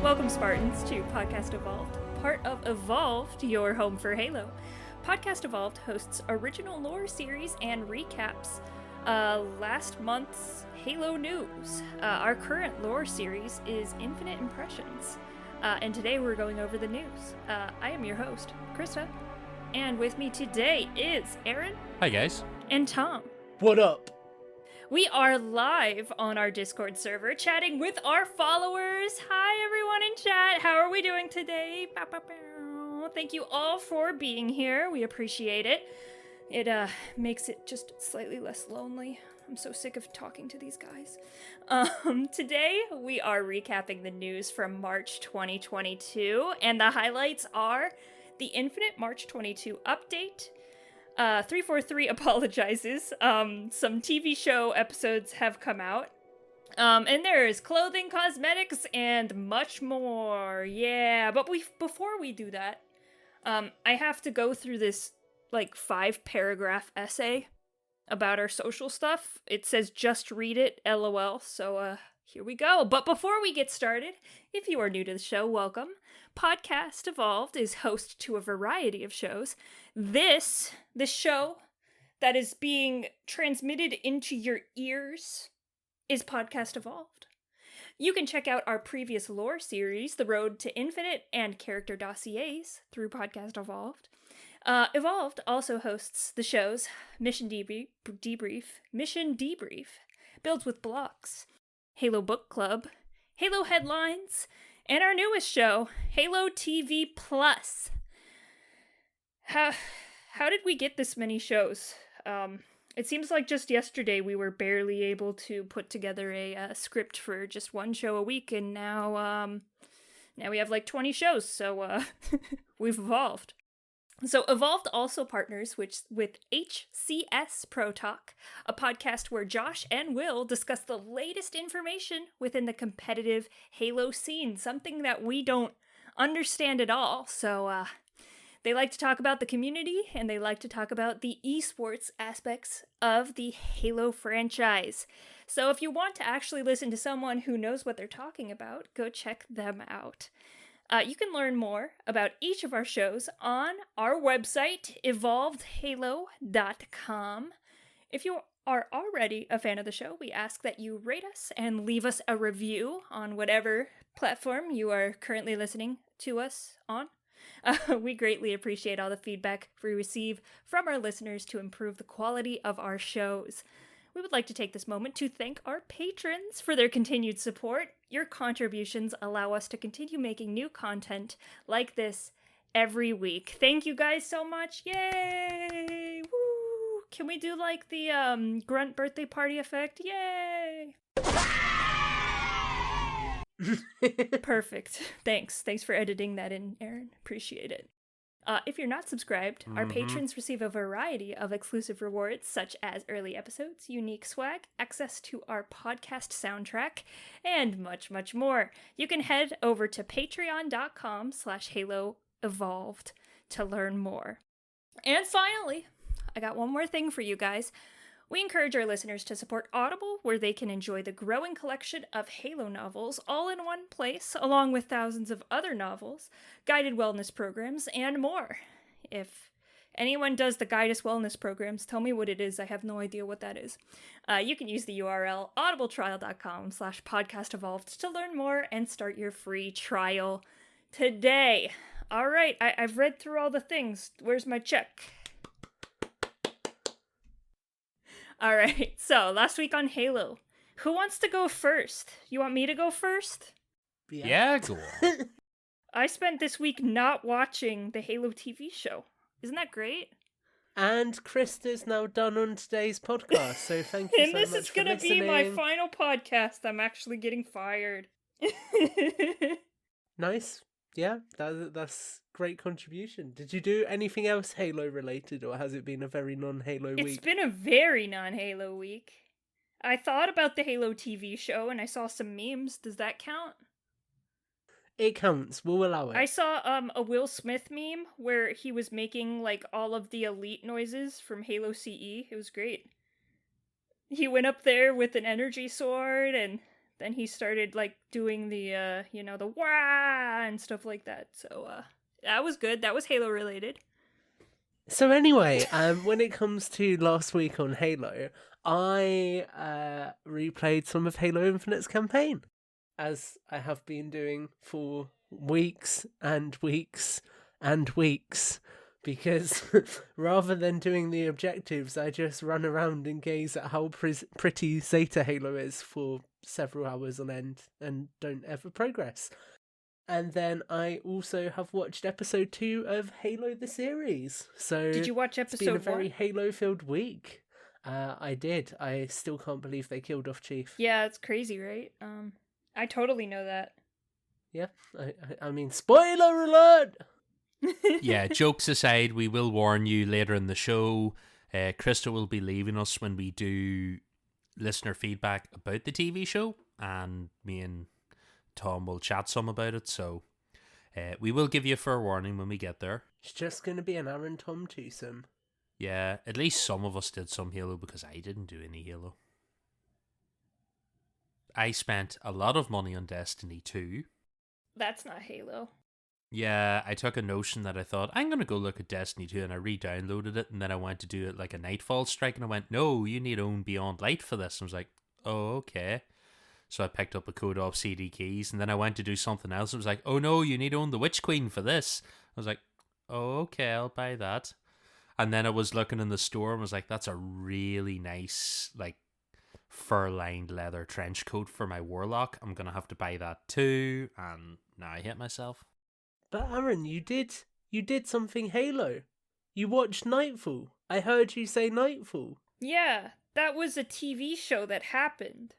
Welcome, Spartans, to Podcast Evolved, part of Evolved, your home for Halo. Podcast Evolved hosts original lore series and recaps last month's Halo news. Our current lore series is Infinite Impressions, and today we're going over the news. I am your host, Krysta, and with me today is Aaron. Hi, guys. And Tom. What up? We are live on our Discord server, chatting with our followers. Hi, everyone in chat. How are we doing today? Bow, bow, bow. Thank you all for being here. We appreciate it. It makes it just slightly less lonely. I'm so sick of talking to these guys. Today, we are recapping the news from March 2022, and the highlights are the Infinite March 22 update. 343 apologizes. Some TV show episodes have come out. And there's clothing, cosmetics, and much more. Yeah, but before we do that, I have to go through this, 5-paragraph essay about our social stuff. It says just read it, LOL, so, here we go. But before we get started, if you are new to the show, welcome. Podcast Evolved is host to a variety of shows. This show that is being transmitted into your ears is Podcast Evolved. You can check out our previous lore series, The Road to Infinite and Character Dossiers, through Podcast Evolved. Evolved also hosts the shows Mission Debrief, Builds with Blocks, Halo Book Club, Halo Headlines, and our newest show, Halo TV Plus. How did we get this many shows? It seems like just yesterday we were barely able to put together a script for just one show a week, and now we have 20 shows, so we've evolved. So Evolved also partners with HCS Pro Talk, a podcast where Josh and Will discuss the latest information within the competitive Halo scene, something that we don't understand at all. So they like to talk about the community, and they like to talk about the esports aspects of the Halo franchise. So if you want to actually listen to someone who knows what they're talking about, go check them out. You can learn more about each of our shows on our website, evolvedhalo.com. If you are already a fan of the show, we ask that you rate us and leave us a review on whatever platform you are currently listening to us on. We greatly appreciate all the feedback we receive from our listeners to improve the quality of our shows. We would like to take this moment to thank our patrons for their continued support. Your contributions allow us to continue making new content like this every week. Thank you guys so much. Yay! Woo! Can we do the grunt birthday party effect? Yay! Perfect. Thanks for editing that in, Aaron. Appreciate it. If you're not subscribed, our patrons receive a variety of exclusive rewards, such as early episodes, unique swag, access to our podcast soundtrack, and much, much more. You can head over to patreon.com/Halo Evolved to learn more. And finally, I got one more thing for you guys. We encourage our listeners to support Audible, where they can enjoy the growing collection of Halo novels all in one place, along with thousands of other novels, guided wellness programs, and more. If anyone does the guided wellness programs, tell me what it is. I have no idea what that is. You can use the URL audibletrial.com/podcastevolved to learn more and start your free trial today. All right, I've read through all the things. Where's my check? Alright, so last week on Halo. Who wants to go first? You want me to go first? Yeah, go on. I spent this week not watching the Halo TV show. Isn't that great? And Krysta's now done on today's podcast, so thank you and so this much is for gonna listening. be my final podcast. I'm actually getting fired. Nice. Yeah, that's great contribution. Did you do anything else Halo related, or has it been a very non-Halo week? It's been a very non-Halo week. I thought about the Halo TV show and I saw some memes. Does that count? It counts. We'll allow it. I saw a Will Smith meme where he was making all of the elite noises from Halo CE. It was great. He went up there with an energy sword and then he started like doing the the wah and stuff like that. So that was good. That was Halo related. So anyway, when it comes to last week on Halo, I replayed some of Halo Infinite's campaign, as I have been doing for weeks and weeks and weeks, because rather than doing the objectives, I just run around and gaze at how pretty Zeta Halo is for several hours on end and don't ever progress. And then I also have watched episode 2 of Halo the series. So did you watch it's been a episode very 1? Halo-filled week. I did. I still can't believe they killed off Chief. Yeah, it's crazy, right? I totally know that. Yeah, I mean, spoiler alert! Yeah, jokes aside, we will warn you later in the show. Krysta will be leaving us when we do listener feedback about the TV show, and me and Tom will chat some about it, so we will give you a fair warning when we get there. It's just going to be an Aaron Tom twosome. Yeah, at least some of us did some Halo, because I didn't do any Halo. I spent a lot of money on Destiny 2. That's not Halo. Yeah, I took a notion that I thought, I'm going to go look at Destiny 2, and I re-downloaded it, and then I went to do it like a Nightfall strike, and I went, no, you need own Beyond Light for this. And I was like, oh, okay. So I picked up a Code Off CD keys, and then I went to do something else. It was like, oh no, you need own the Witch Queen for this. I was like, oh, okay, I'll buy that. And then I was looking in the store and was like, that's a really nice, like, fur-lined leather trench coat for my Warlock. I'm going to have to buy that too. And now I hate myself. But Aaron, you did something Halo. You watched Nightfall. I heard you say Nightfall. Yeah, that was a TV show that happened.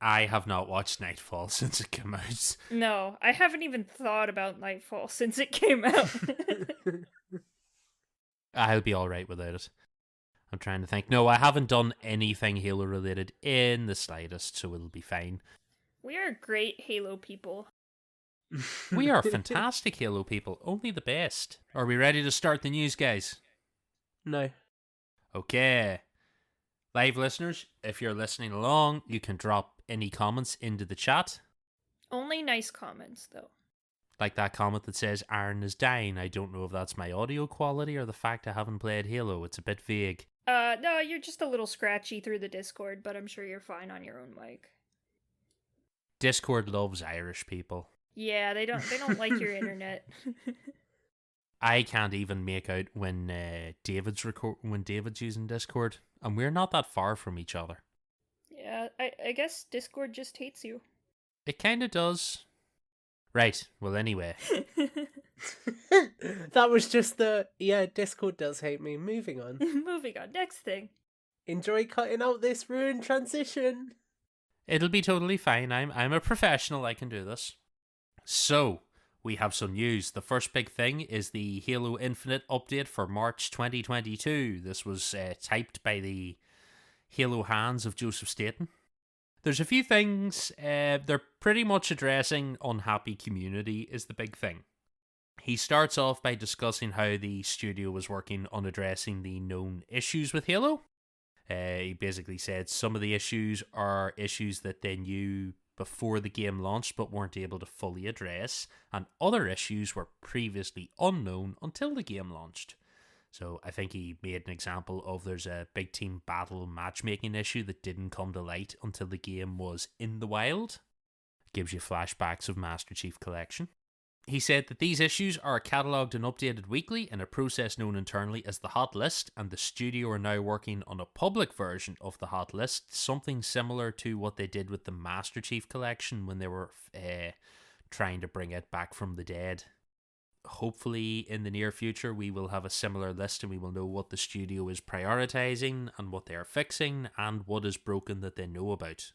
I have not watched Nightfall since it came out. No, I haven't even thought about Nightfall since it came out. I'll be alright without it. I'm trying to think. No, I haven't done anything Halo related in the slightest, so it'll be fine. We are great Halo people. We are fantastic Halo people, only the best. Are we ready to start the news, guys? No. Okay. Live listeners, if you're listening along, you can drop any comments into the chat. Only nice comments, though. Like that comment that says, Aaron is dying. I don't know if that's my audio quality or the fact I haven't played Halo. It's a bit vague. No, you're just a little scratchy through the Discord, but I'm sure you're fine on your own mic. Discord loves Irish people. Yeah, they don't like your internet. I can't even make out when David's using Discord, and we're not that far from each other. Yeah, I guess Discord just hates you. It kind of does. Right, well anyway. That was just Discord does hate me. Moving on. Moving on, next thing. Enjoy cutting out this ruined transition. It'll be totally fine. I'm a professional, I can do this. So, we have some news. The first big thing is the Halo Infinite update for March 2022. This was typed by the Halo hands of Joseph Staten. There's a few things they're pretty much addressing. Unhappy community is the big thing. He starts off by discussing how the studio was working on addressing the known issues with Halo. He basically said some of the issues are issues that they knew before the game launched but weren't able to fully address, and other issues were previously unknown until the game launched. So I think he made an example of there's a big team battle matchmaking issue that didn't come to light until the game was in the wild. Gives you flashbacks of Master Chief Collection. He said that these issues are catalogued and updated weekly in a process known internally as the Hot List, and the studio are now working on a public version of the Hot List, something similar to what they did with the Master Chief Collection when they were trying to bring it back from the dead. Hopefully in the near future we will have a similar list and we will know what the studio is prioritizing and what they are fixing and what is broken that they know about.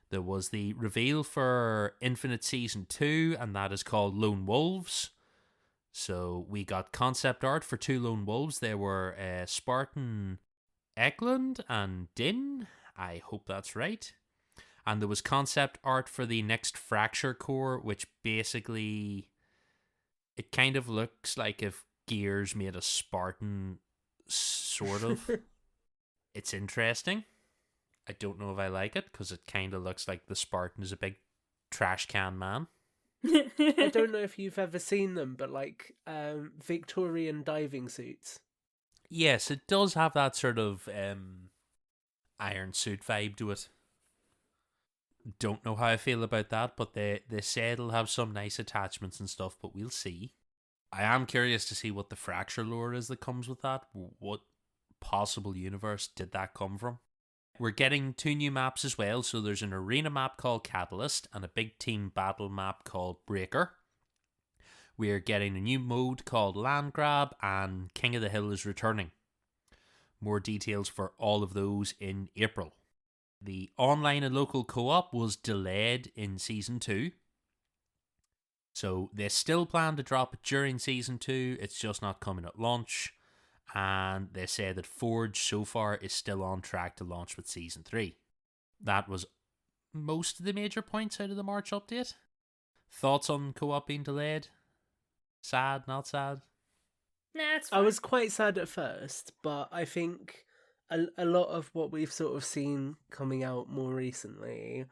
There was the reveal for Infinite Season 2, and that is called Lone Wolves. So we got concept art for 2 Lone Wolves. They were Spartan Eklund and Din. I hope that's right. And there was concept art for the next Fracture Core, which basically, it kind of looks like if Gears made a Spartan, sort of. It's interesting. I don't know if I like it because it kind of looks like the Spartan is a big trash can man. I don't know if you've ever seen them, but like Victorian diving suits. Yes, it does have that sort of iron suit vibe to it. Don't know how I feel about that, but they say it'll have some nice attachments and stuff, but we'll see. I am curious to see what the fracture lore is that comes with that. What possible universe did that come from? We're getting 2 new maps as well, so there's an arena map called Catalyst and a big team battle map called Breaker. We're getting a new mode called Land Grab, and King of the Hill is returning. More details for all of those in April. The online and local co-op was delayed in Season 2. So they still plan to drop it during Season 2, it's just not coming at launch. And they say that Forge so far is still on track to launch with Season 3. That was most of the major points out of the March update. Thoughts on co-op being delayed? Sad, not sad? Nah, it's fine. I was quite sad at first, but I think a lot of what we've sort of seen coming out more recently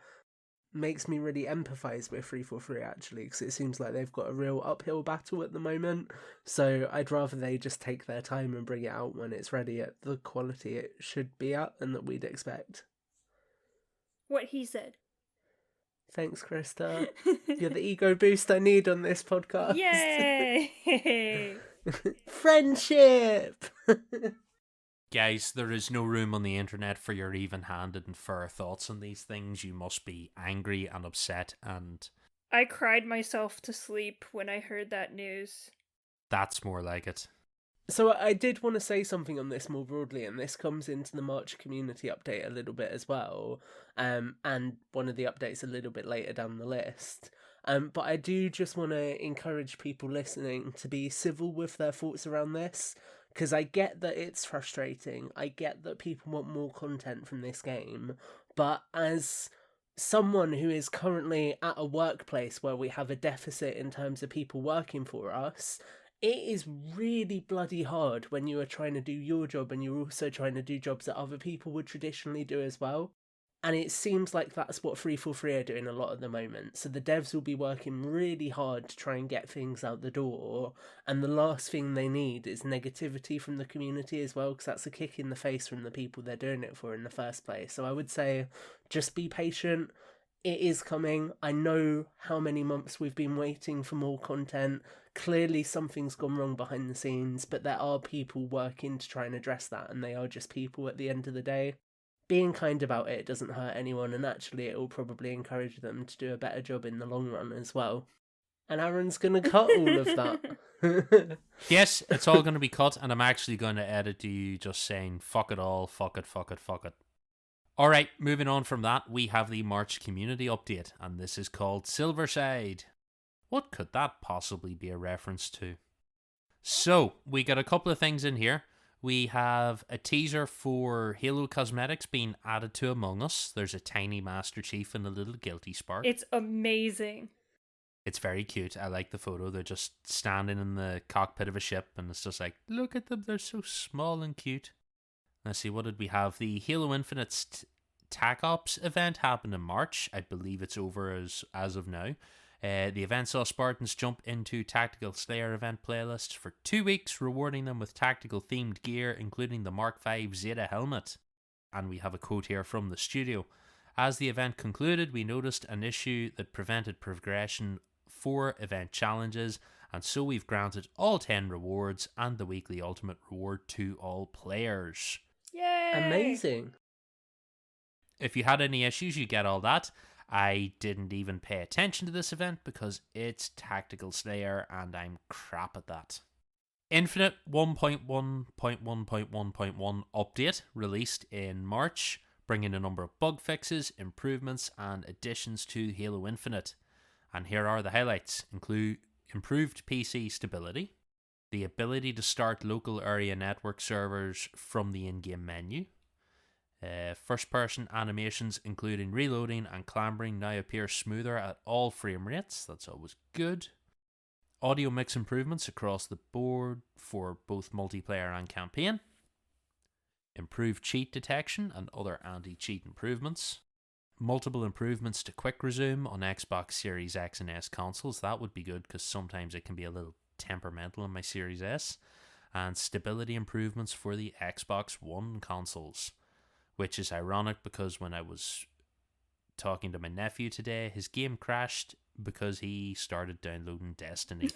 makes me really empathise with 343 actually, because it seems like they've got a real uphill battle at the moment. So I'd rather they just take their time and bring it out when it's ready at the quality it should be at and that we'd expect. What he said. Thanks, Krysta. You're the ego boost I need on this podcast. Yay! Friendship! Guys, there is no room on the internet for your even-handed and fair thoughts on these things. You must be angry and upset, and I cried myself to sleep when I heard that news. that's more like it. So I did want to say something on this more broadly, and this comes into the March community update a little bit as well, and one of the updates a little bit later down the list. But I do just want to encourage people listening to be civil with their thoughts around this, because I get that it's frustrating. I get that people want more content from this game, but as someone who is currently at a workplace where we have a deficit in terms of people working for us, it is really bloody hard when you are trying to do your job and you're also trying to do jobs that other people would traditionally do as well. And it seems like that's what 343 are doing a lot at the moment. So the devs will be working really hard to try and get things out the door. And the last thing they need is negativity from the community as well, because that's a kick in the face from the people they're doing it for in the first place. So I would say just be patient. It is coming. I know how many months we've been waiting for more content. Clearly something's gone wrong behind the scenes, but there are people working to try and address that, and they are just people at the end of the day. Being kind about it doesn't hurt anyone, and actually it will probably encourage them to do a better job in the long run as well. And Aaron's going to cut all of that. Yes, it's all going to be cut, and I'm actually going to edit you just saying, fuck it all, fuck it, fuck it, fuck it. Alright, moving on from that, we have the March community update, and this is called Silverside. What could that possibly be a reference to? So, we got a couple of things in here. We have a teaser for Halo cosmetics being added to Among Us. There's a tiny Master Chief and a little Guilty Spark. It's amazing. It's very cute. I like the photo. They're just standing in the cockpit of a ship, and it's just like, look at them. They're so small and cute. Let's see, what did we have? The Halo Infinite's TAC Ops event happened in March. I believe it's over as of now. The event saw Spartans jump into Tactical Slayer event playlists for 2 weeks, rewarding them with tactical themed gear, including the Mark V Zeta helmet. And we have a quote here from the studio. As the event concluded, we noticed an issue that prevented progression for event challenges, and so we've granted all 10 rewards and the weekly ultimate reward to all players. Yay! Amazing. If you had any issues, you get all that. I didn't even pay attention to this event because it's Tactical Slayer and I'm crap at that. Infinite 1.1.1.1.1 update released in March, bringing a number of bug fixes, improvements and additions to Halo Infinite. And here are the highlights. Include improved PC stability, the ability to start local area network servers from the in-game menu, first-person animations including reloading and clambering now appear smoother at all frame rates. That's always good. Audio mix improvements across the board for both multiplayer and campaign. improved cheat detection and other anti-cheat improvements, multiple improvements to quick resume on Xbox Series X and S consoles. That would be good because sometimes it can be a little temperamental on my Series S, and stability improvements for the Xbox One consoles, which is ironic because when I was talking to my nephew today, his game crashed because he started downloading Destiny.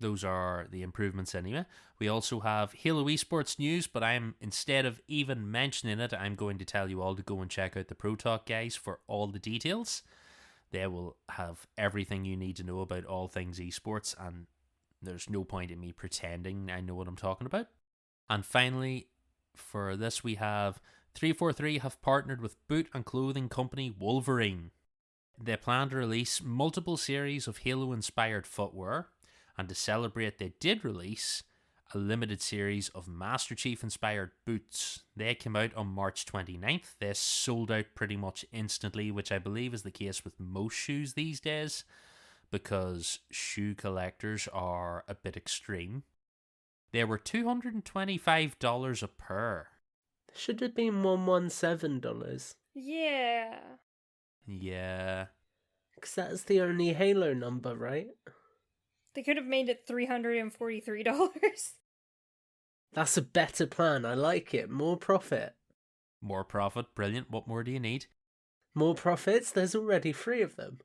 Those are the improvements anyway. We also have Halo Esports news, but instead of even mentioning it, I'm going to tell you all to go and check out the Pro Talk guys for all the details. They will have everything you need to know about all things esports, and there's no point in me pretending I know what I'm talking about. And finally, for this we have 343 have partnered with boot and clothing company Wolverine. They plan to release multiple series of Halo-inspired footwear, and to celebrate, they did release a limited series of Master Chief-inspired boots. They came out on March 29th. They sold out pretty much instantly, which I believe is the case with most shoes these days, because shoe collectors are a bit extreme. They were $225 a pair. Should have been $117. Yeah. Yeah. Because that's the only Halo number, right? They could have made it $343. That's a better plan. I like it. More profit. More profit. Brilliant. What more do you need? More profits? There's already 3 of them.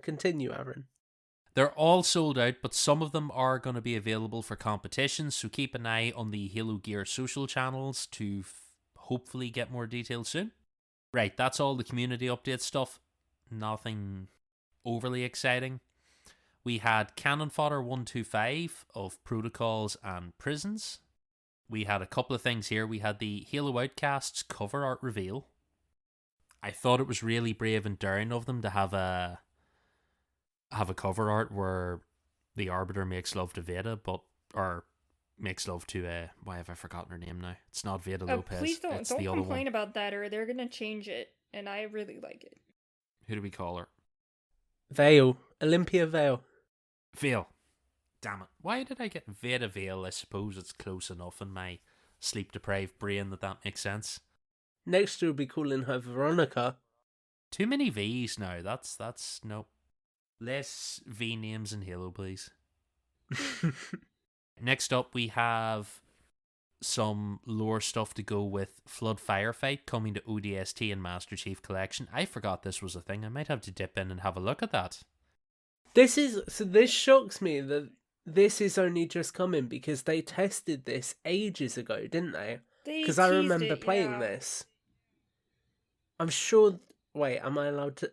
Continue, Aaron. They're all sold out, but some of them are going to be available for competitions, so keep an eye on the Halo Gear social channels to hopefully get more details soon. Right, that's all the community update stuff. Nothing overly exciting. We had Cannon Fodder 125 of Protocols and Prisons. We had a couple of things here. We had the Halo Outcasts cover art reveal. I thought it was really brave and daring of them to have a cover art where the Arbiter makes love to Veda, or makes love to why have I forgotten her name now? It's not Veda Lopez. Please don't it's the other complain one. about that, or they're gonna change it, and I really like it. Who do we call her? Vale. Olympia Vale. Vale. Damn it. Why did I get Veda Vale? I suppose it's close enough in my sleep-deprived brain that makes sense. Next we'll be calling her Veronica. Too many V's now. That's nope. Less V names in Halo, please. Next up, we have some lore stuff to go with Flood Firefight coming to ODST and Master Chief Collection. I forgot this was a thing. I might have to dip in and have a look at that. This shocks me that this is only just coming because they tested this ages ago, didn't they? Because I remember playing this. I'm sure... Wait, am I allowed to...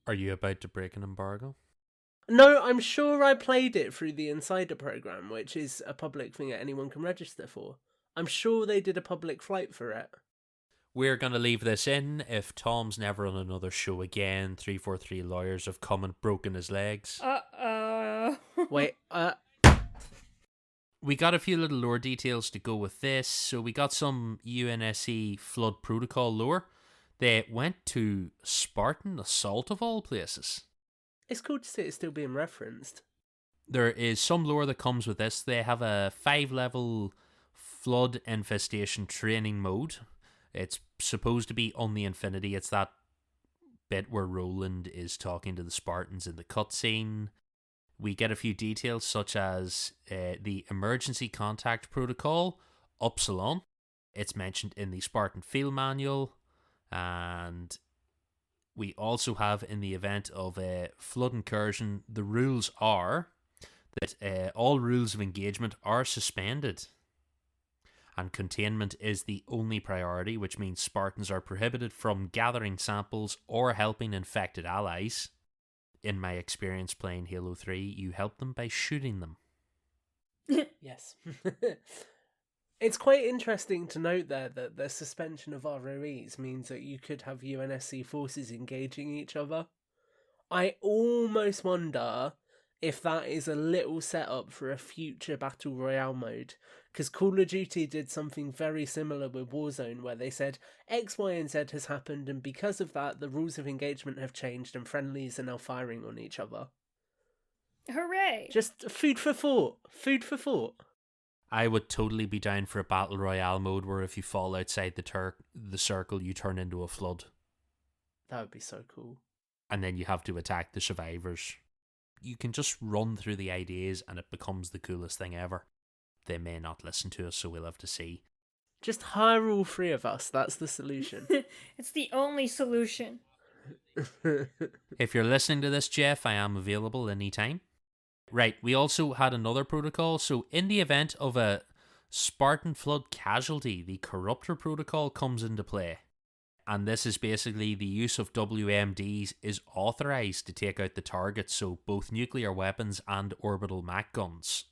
Are you about to break an embargo? No, I'm sure I played it through the Insider program, which is a public thing that anyone can register for. I'm sure they did a public flight for it. We're going to leave this in. If Tom's never on another show again, 343 lawyers have come and broken his legs. Wait, We got a few little lore details to go with this. So we got some UNSC Flood Protocol lore. They went to Spartan Assault of all places. It's cool to see it still being referenced. There is some lore that comes with this. They have a 5-level flood infestation training mode. It's supposed to be on the Infinity. It's that bit where Roland is talking to the Spartans in the cutscene. We get a few details such as the Emergency Contact Protocol, Upsilon. It's mentioned in the Spartan Field Manual. And we also have, in the event of a flood incursion, the rules are that all rules of engagement are suspended. And containment is the only priority, which means Spartans are prohibited from gathering samples or helping infected allies. In my experience playing Halo 3, you help them by shooting them. Yes. It's quite interesting to note there that the suspension of ROEs means that you could have UNSC forces engaging each other. I almost wonder if that is a little setup for a future Battle Royale mode, Because Call of Duty did something very similar with Warzone, where they said X, Y, and Z has happened, and because of that, the rules of engagement have changed, and friendlies are now firing on each other. Hooray! Just food for thought. Food for thought. I would totally be down for a battle royale mode where if you fall outside the circle, you turn into a flood. That would be so cool. And then you have to attack the survivors. You can just run through the ideas and it becomes the coolest thing ever. They may not listen to us, so we'll have to see. Just hire all three of us. That's the solution. It's the only solution. If you're listening to this, Jeff, I am available anytime. Right, we also had another protocol. So in the event of a Spartan Flood casualty, the Corruptor protocol comes into play. And this is basically the use of WMDs is authorized to take out the targets, so both nuclear weapons and orbital Mach guns.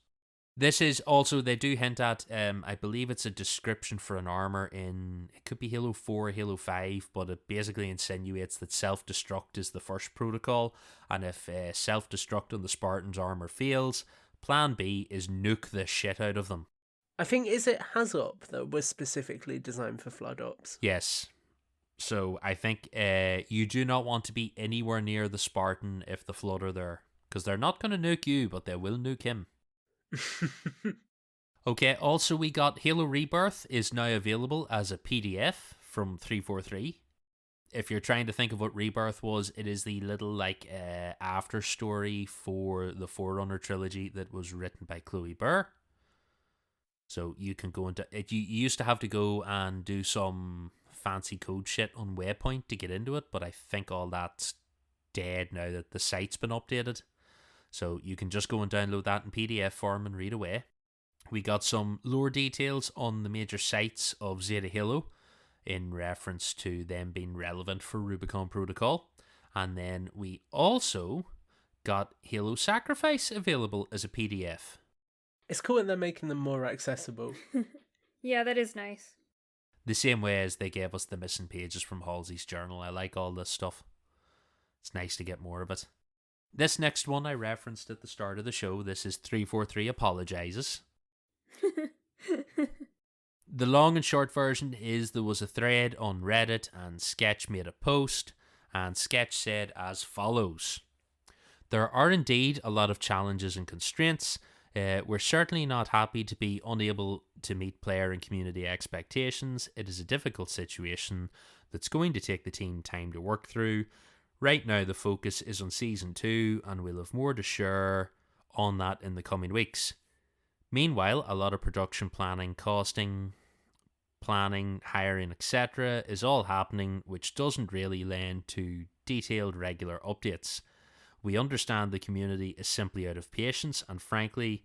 This is also, they do hint at, I believe it's a description for an armor in, it could be Halo 4 or Halo 5, but it basically insinuates that self-destruct is the first protocol, and if self-destruct on the Spartan's armor fails, plan B is nuke the shit out of them. I think, is it HAZOP that was specifically designed for Flood Ops? Yes. So I think you do not want to be anywhere near the Spartan if the Flood are there, because they're not going to nuke you, but they will nuke him. Okay, also we got Halo Rebirth is now available as a PDF from 343. If you're trying to think of what Rebirth was, it is the little after story for the Forerunner trilogy that was written by Chloe Burr. So you can go into it. You used to have to go and do some fancy code shit on Waypoint to get into it, but I think all that's dead now that the site's been updated. So you can just go and download that in PDF form and read away. We got some lore details on the major sites of Zeta Halo in reference to them being relevant for Rubicon Protocol. And then we also got Halo Sacrifice available as a PDF. It's cool that they're making them more accessible. Yeah, that is nice. The same way as they gave us the missing pages from Halsey's journal. I like all this stuff. It's nice to get more of it. This next one I referenced at the start of the show. This is 343 Apologizes. The long and short version is there was a thread on Reddit and Sketch made a post, and Sketch said as follows. There are indeed a lot of challenges and constraints. We're certainly not happy to be unable to meet player and community expectations. It is a difficult situation that's going to take the team time to work through. Right now the focus is on Season 2 and we'll have more to share on that in the coming weeks. Meanwhile, a lot of production planning, costing, planning, hiring, etc. is all happening, which doesn't really lend to detailed regular updates. We understand the community is simply out of patience and frankly,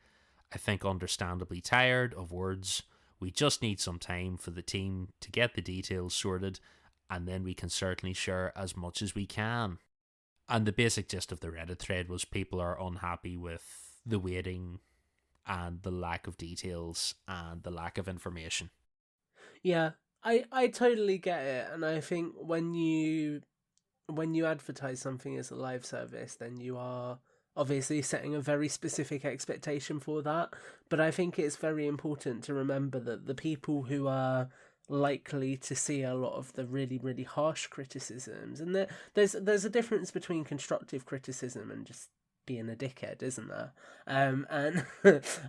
I think understandably tired of words. We just need some time for the team to get the details sorted and then we can certainly share as much as we can. And the basic gist of the Reddit thread was people are unhappy with the waiting and the lack of details and the lack of information. Yeah, I totally get it, and I think when you advertise something as a live service, then you are obviously setting a very specific expectation for that. But I think it's very important to remember that the people who are likely to see a lot of the really, really harsh criticisms, and there's a difference between constructive criticism and just being a dickhead, isn't there? And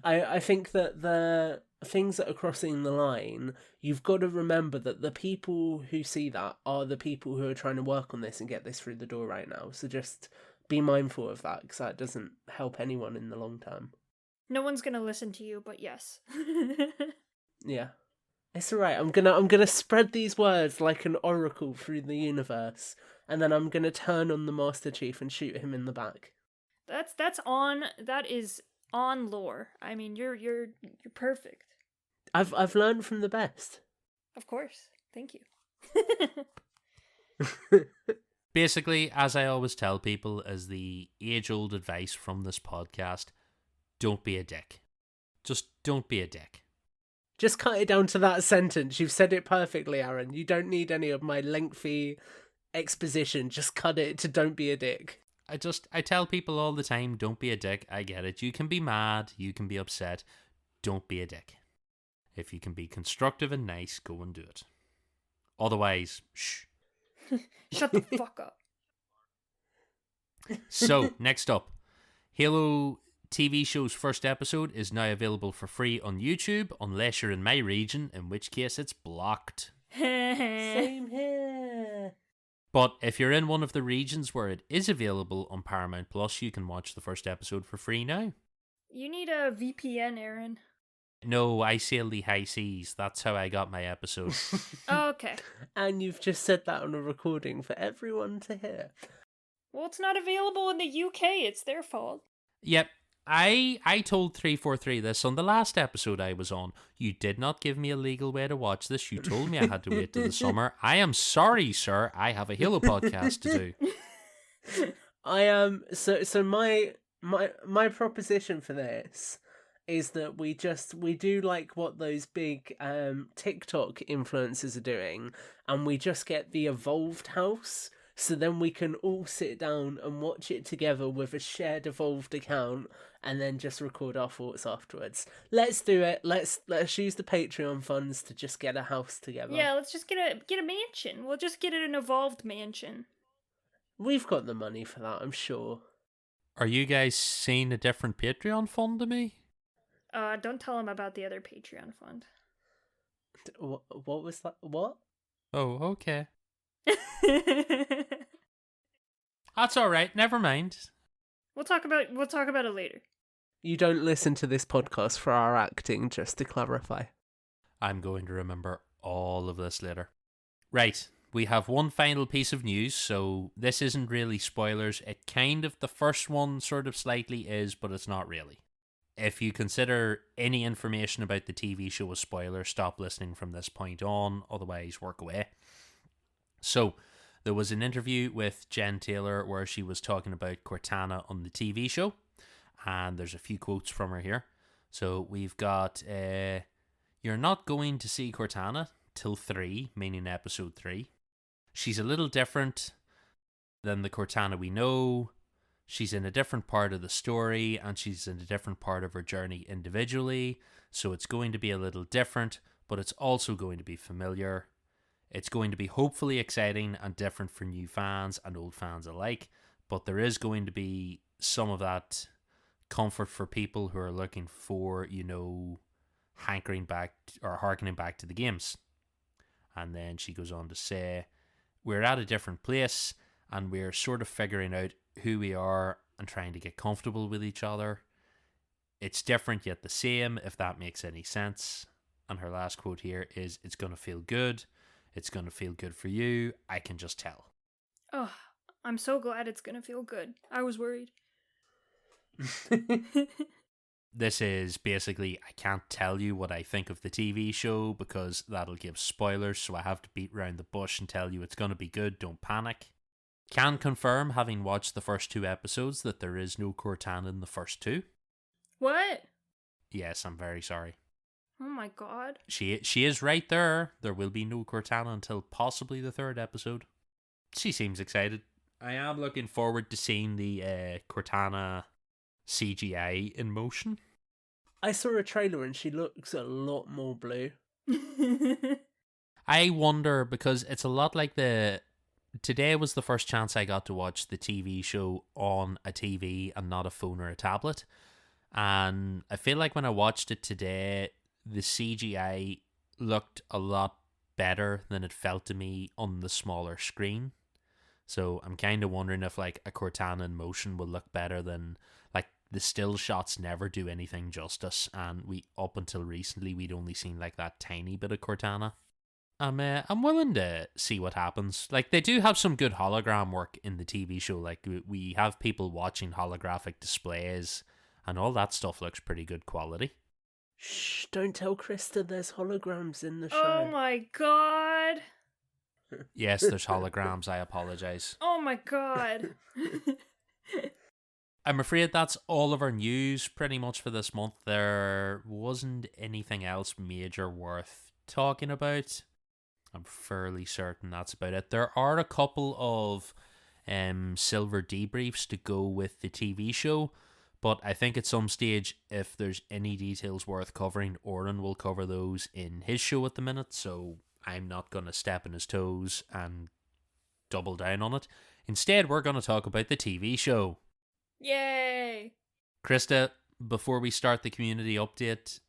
I think that the things that are crossing the line, you've got to remember that the people who see that are the people who are trying to work on this and get this through the door right now. So just be mindful of that, because that doesn't help anyone in the long term. No one's gonna listen to you, but yes. Yeah. It's alright, I'm gonna spread these words like an oracle through the universe, and then I'm gonna turn on the Master Chief and shoot him in the back. That is on lore. I mean, you're perfect. I've learned from the best. Of course. Thank you. Basically, as I always tell people, as the age-old advice from this podcast, don't be a dick. Just don't be a dick. Just cut it down to that sentence. You've said it perfectly, Aaron. You don't need any of my lengthy exposition. Just cut it to don't be a dick. I tell people all the time, don't be a dick. I get it. You can be mad. You can be upset. Don't be a dick. If you can be constructive and nice, go and do it. Otherwise, shh. Shut the fuck up. So, next up, Halo TV show's first episode is now available for free on YouTube, unless you're in my region, in which case it's blocked. Same here. But if you're in one of the regions where it is available on Paramount Plus, you can watch the first episode for free now. You need a VPN, Aaron. No, I sail the high seas. That's how I got my episode. Oh, okay. And you've just said that on a recording for everyone to hear. Well, it's not available in the UK. It's their fault. Yep. I told 343 this on the last episode I was on. You did not give me a legal way to watch this. You told me I had to wait till the summer. I am sorry, sir. I have a Halo podcast to do. I am so my proposition for this is that we do like what those big TikTok influencers are doing, and we just get the evolved house, so then we can all sit down and watch it together with a shared evolved account, and then just record our thoughts afterwards. Let's do it. Let's use the Patreon funds to just get a house together. Yeah, let's just get a mansion. We'll just get an evolved mansion. We've got the money for that, I'm sure. Are you guys seeing a different Patreon fund to me? Don't tell him about the other Patreon fund. What was that? What? Oh, okay. That's all right. Never mind. We'll talk about it later. You don't listen to this podcast for our acting, just to clarify. I'm going to remember all of this later. Right. We have one final piece of news, so this isn't really spoilers. It kind of, the first one sort of slightly is, but it's not really. If you consider any information about the TV show a spoiler, stop listening from this point on, otherwise work away. So, there was an interview with Jen Taylor where she was talking about Cortana on the TV show, and there's a few quotes from her here. So, we've got, you're not going to see Cortana till 3, meaning episode 3. She's a little different than the Cortana we know. She's in a different part of the story, and she's in a different part of her journey individually, so it's going to be a little different, but it's also going to be familiar. It's going to be hopefully exciting and different for new fans and old fans alike, but there is going to be some of that comfort for people who are looking for, hankering back or harkening back to the games. And then she goes on to say, we're at a different place, and we're sort of figuring out who we are and trying to get comfortable with each other. It's different yet the same, if that makes any sense. And her last quote here is, it's going to feel good. It's going to feel good for you. I can just tell. Oh, I'm so glad it's going to feel good. I was worried. This is basically, I can't tell you what I think of the TV show because that'll give spoilers, so I have to beat around the bush and tell you it's going to be good. Don't panic. Can confirm, having watched the first 2 episodes, that there is no Cortana in the first 2. What? Yes, I'm very sorry. Oh my god. She is right there. There will be no Cortana until possibly the 3rd episode. She seems excited. I am looking forward to seeing the Cortana CGI in motion. I saw a trailer and she looks a lot more blue. I wonder, because it's a lot like today was the first chance I got to watch the TV show on a TV and not a phone or a tablet. And I feel like when I watched it today, the CGI looked a lot better than it felt to me on the smaller screen. So I'm kind of wondering if like a Cortana in motion will look better than, like, the still shots never do anything justice, and up until recently we'd only seen like that tiny bit of Cortana. I'm willing to see what happens. Like, they do have some good hologram work in the TV show. Like, we have people watching holographic displays, and all that stuff looks pretty good quality. Shh, don't tell Krysta there's holograms in the show. Oh my god. Yes, there's holograms. I apologize. Oh my god. I'm afraid that's all of our news pretty much for this month. There wasn't anything else major worth talking about. I'm fairly certain that's about it. There are a couple of silver debriefs to go with the TV show, But I think at some stage, if there's any details worth covering, Oren will cover those in his show at the minute, so I'm not going to step on his toes and double down on it. Instead, we're going to talk about the TV show. Yay! Krysta, before we start the community update,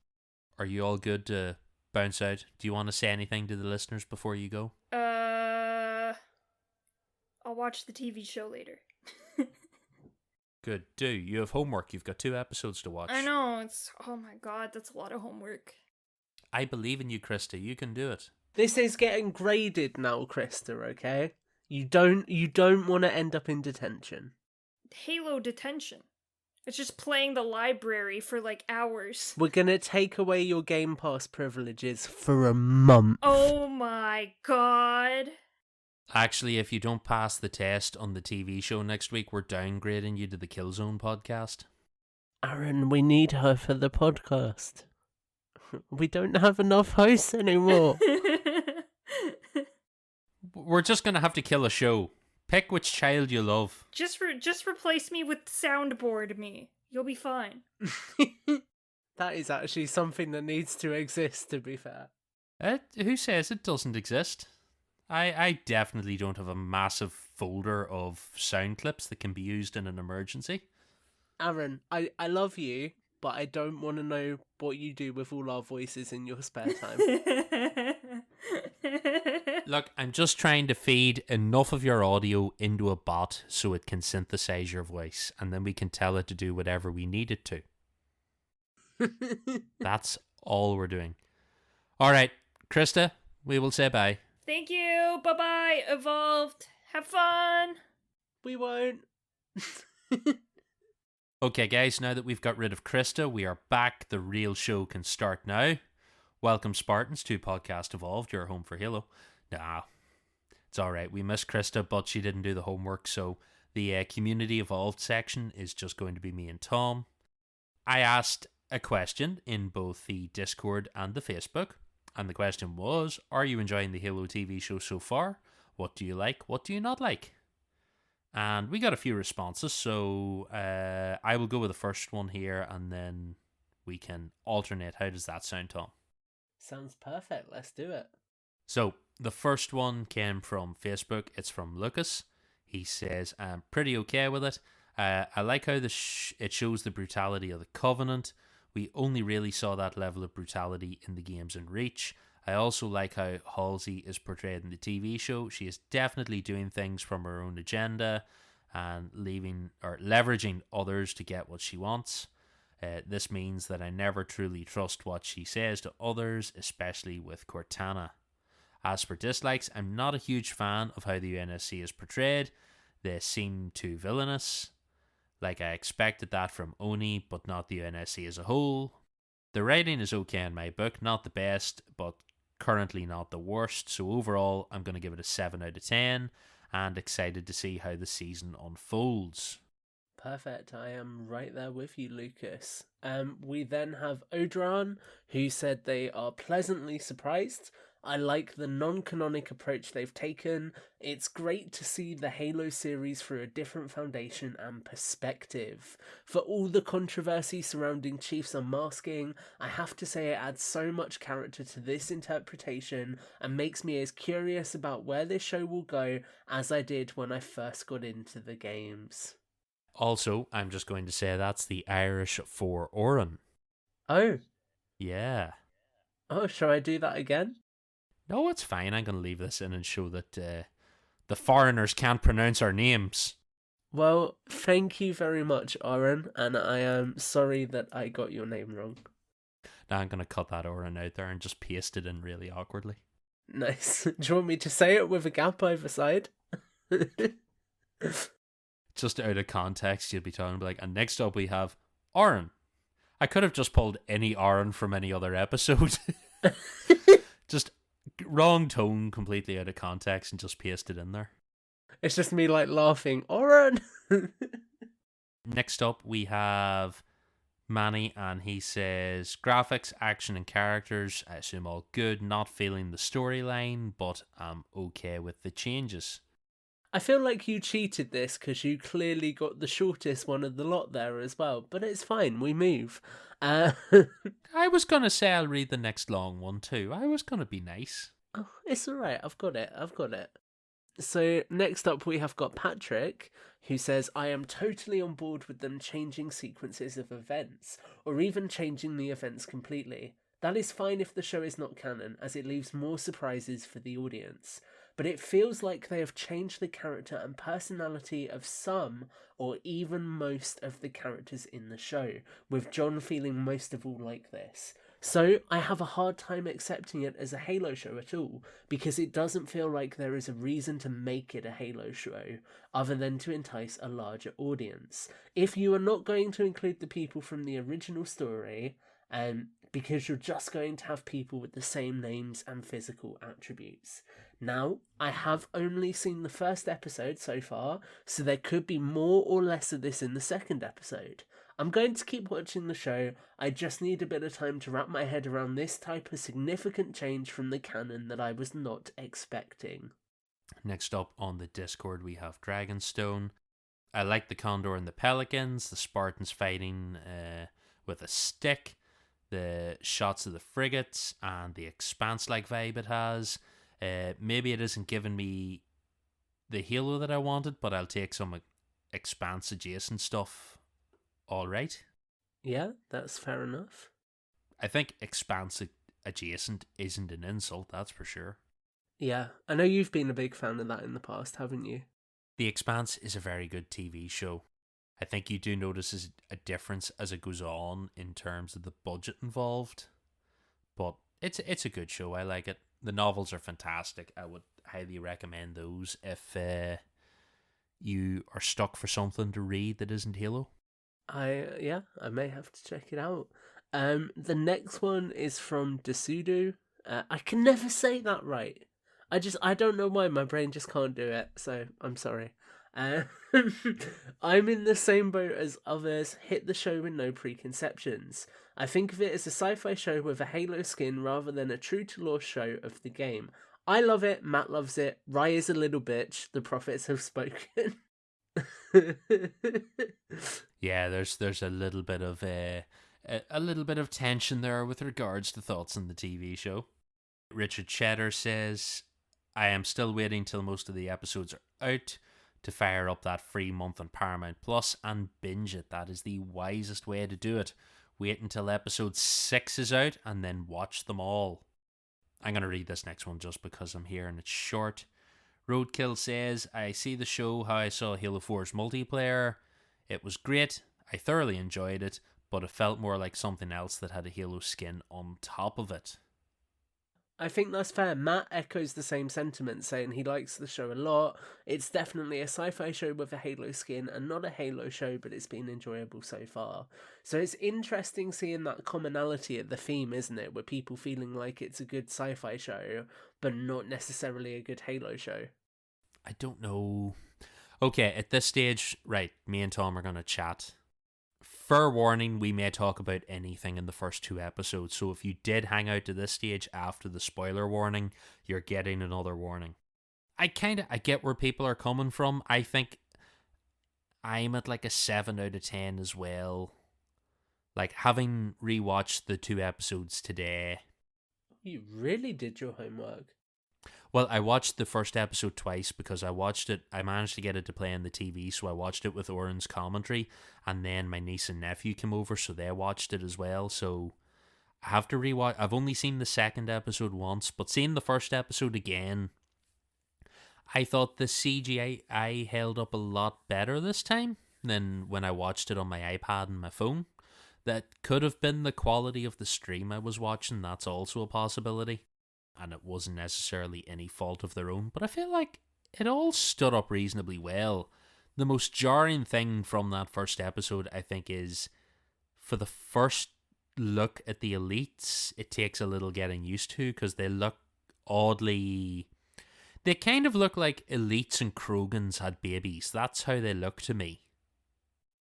are you all good to bounce out? Do you want to say anything to the listeners before you go? I'll watch the TV show later. Good, do. You have homework. You've got 2 episodes to watch. I know, oh my god, that's a lot of homework. I believe in you, Krysta. You can do it. This is getting graded now, Krysta, okay? You don't want to end up in detention. Halo detention. It's just playing the library for like hours. We're gonna take away your Game Pass privileges for a month. Oh my god. Actually, if you don't pass the test on the TV show next week, we're downgrading you to the Killzone podcast. Aaron, we need her for the podcast. We don't have enough hosts anymore. We're just going to have to kill a show. Pick which child you love. Just replace me with soundboard me. You'll be fine. That is actually something that needs to exist, to be fair. Who says it doesn't exist? I definitely don't have a massive folder of sound clips that can be used in an emergency. Aaron, I love you, but I don't want to know what you do with all our voices in your spare time. Look, I'm just trying to feed enough of your audio into a bot so it can synthesize your voice, and then we can tell it to do whatever we need it to. That's all we're doing. Alright, Krysta, we will say bye. Thank you. Bye-bye, Evolved. Have fun. We won't. Okay, guys, now that we've got rid of Krysta, we are back. The real show can start now. Welcome, Spartans, to Podcast Evolved, your home for Halo. Nah, it's alright. We missed Krysta, but she didn't do the homework, so the Community Evolved section is just going to be me and Tom. I asked a question in both the Discord and the Facebook, and the question was, are you enjoying the Halo TV show so far? What do you like? What do you not like? And we got a few responses, so I will go with the first one here, and then we can alternate. How does that sound, Tom? Sounds perfect. Let's do it. So, the first one came from Facebook. It's from Lucas. He says, I'm pretty okay with it. I like how it shows the brutality of the Covenant. We only really saw that level of brutality in the games in Reach. I also like how Halsey is portrayed in the TV show. She is definitely doing things from her own agenda and leveraging others to get what she wants. This means that I never truly trust what she says to others, especially with Cortana. As for dislikes, I'm not a huge fan of how the UNSC is portrayed. They seem too villainous. Like I expected that from Oni, but not the UNSC as a whole. The writing is okay in my book, not the best, but currently not the worst. So overall, I'm going to give it a 7 out of 10, and excited to see how the season unfolds. Perfect. I am right there with you, Lucas. We then have Odran, who said they are pleasantly surprised. I like the non-canonic approach they've taken. It's great to see the Halo series through a different foundation and perspective. For all the controversy surrounding Chief's unmasking, I have to say it adds so much character to this interpretation and makes me as curious about where this show will go as I did when I first got into the games. Also, I'm just going to say that's the Irish for Oren. Oh. Yeah. Oh, shall I do that again? No, it's fine. I'm going to leave this in and show that the foreigners can't pronounce our names. Well, thank you very much, Oren, and I am sorry that I got your name wrong. Now I'm going to cut that Oren out there and just paste it in really awkwardly. Nice. Do you want me to say it with a gap either side? Just out of context, you'd be talking like, and next up we have Oren. I could have just pulled any Oren from any other episode. Just wrong tone, completely out of context, and just paste it in there. It's just me like laughing. Oren! Next up we have Manny, and he says, graphics, action and characters, I assume all good, not feeling the storyline, but I'm okay with the changes. I feel like you cheated this because you clearly got the shortest one of the lot there as well, but it's fine, we move. Uh, I was gonna say I'll read the next long one too. I was gonna be nice. oh, it's alright, I've got it. So next up we have got Patrick, who says, I am totally on board with them changing sequences of events, or even changing the events completely. That is fine if the show is not canon, as it leaves more surprises for the audience. But it feels like they have changed the character and personality of some, or even most of the characters in the show, with John feeling most of all like this. So I have a hard time accepting it as a Halo show at all, because it doesn't feel like there is a reason to make it a Halo show, other than to entice a larger audience. If you are not going to include the people from the original story, because you're just going to have people with the same names and physical attributes. Now, I have only seen the first episode so far, so there could be more or less of this in the second episode. I'm going to keep watching the show, I just need a bit of time to wrap my head around this type of significant change from the canon that I was not expecting. Next up on the Discord we have Dragonstone. I like the Condor and the Pelicans, the Spartans fighting with a stick, the shots of the frigates, and the Expanse-like vibe it has. Maybe it isn't giving me the Halo that I wanted, but I'll take some Expanse-adjacent stuff. Alright. Yeah, that's fair enough. I think Expanse-adjacent isn't an insult, that's for sure. Yeah, I know you've been a big fan of that in the past, haven't you? The Expanse is a very good TV show. I think you do notice a difference as it goes on in terms of the budget involved, but it's a good show. I like it. The novels are fantastic. I would highly recommend those if you are stuck for something to read that isn't Halo. I may have to check it out. The next one is from Desudu. I can never say that right. I don't know why, my brain just can't do it, so I'm sorry. I'm in the same boat as others, hit the show with no preconceptions. I think of it as a sci-fi show with a Halo skin rather than a true-to-lore show of the game. I love it, Matt loves it, Rye is a little bitch, the prophets have spoken. Yeah, there's a little bit of tension there with regards to thoughts on the TV show. Richard Cheddar says, I am still waiting till most of the episodes are out to fire up that free month on Paramount Plus and binge it. That is the wisest way to do it. Wait until episode 6 is out and then watch them all. I'm going to read this next one just because I'm here and it's short. Roadkill says, I see the show how I saw Halo 4's multiplayer. It was great. I thoroughly enjoyed it, but it felt more like something else that had a Halo skin on top of it. I think that's fair. Matt echoes the same sentiment, saying he likes the show a lot. It's definitely a sci-fi show with a Halo skin and not a Halo show, but it's been enjoyable so far. So it's interesting seeing that commonality at the theme, isn't it? With people feeling like it's a good sci-fi show, but not necessarily a good Halo show. I don't know. Okay, at this stage, right, me and Tom are going to chat. Fair warning, we may talk about anything in the first 2 episodes, so if you did hang out to this stage after the spoiler warning, you're getting another warning. I get where people are coming from. I think I'm at like a 7 out of 10 as well. Like, having rewatched the 2 episodes today. You really did your homework. Well, I watched the first episode twice because I managed to get it to play on the TV, so I watched it with Oren's commentary, and then my niece and nephew came over, so they watched it as well, so I have to rewatch. I've only seen the second episode once, but seeing the first episode again, I thought the CGI held up a lot better this time than when I watched it on my iPad and my phone. That could have been the quality of the stream I was watching, that's also a possibility. And it wasn't necessarily any fault of their own, but I feel like it all stood up reasonably well. The most jarring thing from that first episode, I think, is for the first look at the elites, it takes a little getting used to because they look oddly... They kind of look like elites and Krogans had babies. That's how they look to me.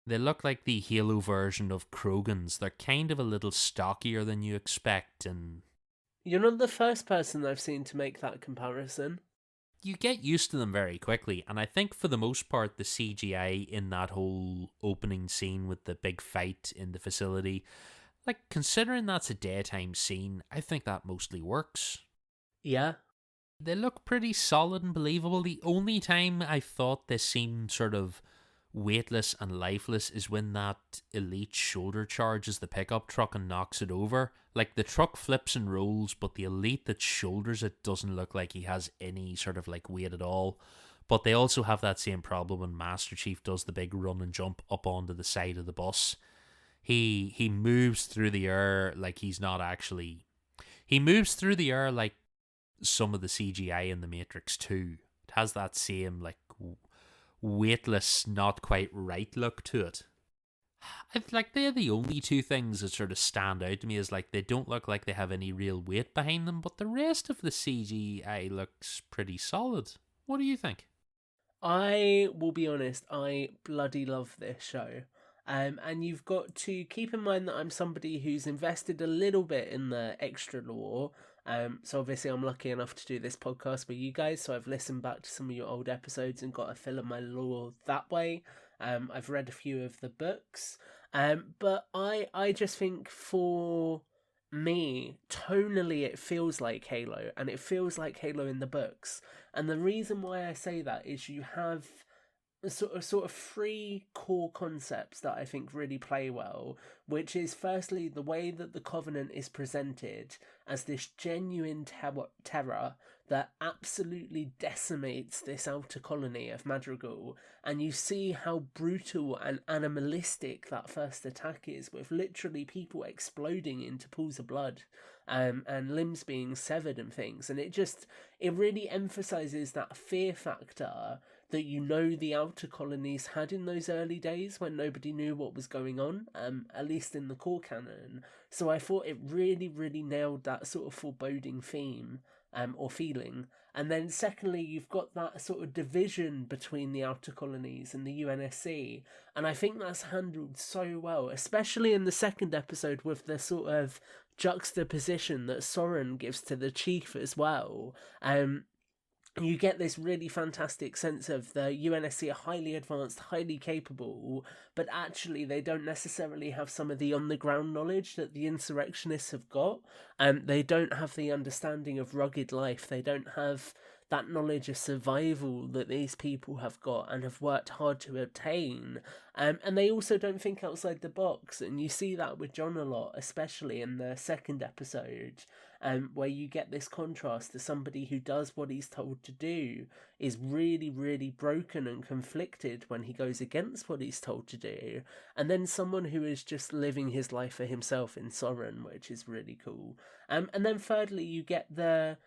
They look like the Halo version of Krogans. They're kind of a little stockier than you expect, and... You're not the first person I've seen to make that comparison. you get used to them very quickly, and I think for the most part the CGI in that whole opening scene with the big fight in the facility, like, considering that's a daytime scene, I think that mostly works. Yeah. They look pretty solid and believable. The only time I thought they seemed sort of weightless and lifeless is when that elite shoulder charges the pickup truck and knocks it over. Like, the truck flips and rolls, but the elite that shoulders it doesn't look like he has any sort of like weight at all. But they also have that same problem when Master Chief does the big run and jump up onto the side of the bus. He moves through the air like he's not actually. He moves through the air like some of the CGI in the Matrix 2. It has that same like weightless, not quite right look to it. Like, they're the only two things that sort of stand out to me, is like they don't look like they have any real weight behind them, but the rest of the CGI looks pretty solid. What do you think? I will be honest, I bloody love this show. And you've got to keep in mind that I'm somebody who's invested a little bit in the extra lore. So obviously I'm lucky enough to do this podcast with you guys, so I've listened back to some of your old episodes and got a fill of my lore that way. I've read a few of the books. But I just think for me, tonally it feels like Halo, and it feels like Halo in the books. And the reason why I say that is you have sort of three core concepts that I think really play well, which is firstly the way that the Covenant is presented as this genuine terror that absolutely decimates this outer colony of Madrigal, and you see how brutal and animalistic that first attack is, with literally people exploding into pools of blood, and limbs being severed and things, and it really emphasizes that fear factor that the outer colonies had in those early days when nobody knew what was going on, at least in the core canon. So I thought it really, really nailed that sort of foreboding theme, or feeling. And then secondly, you've got that sort of division between the outer colonies and the UNSC, and I think that's handled so well, especially in the second episode with the sort of juxtaposition that Soren gives to the chief as well. You get this really fantastic sense of the UNSC are highly advanced, highly capable, but actually they don't necessarily have some of the on-the-ground knowledge that the insurrectionists have got. They don't have the understanding of rugged life. They don't have that knowledge of survival that these people have got and have worked hard to obtain. And they also don't think outside the box, and you see that with John a lot, especially in the second episode, where you get this contrast to somebody who does what he's told to do, is really, really broken and conflicted when he goes against what he's told to do, and then someone who is just living his life for himself in Soren, which is really cool. And then thirdly, you get the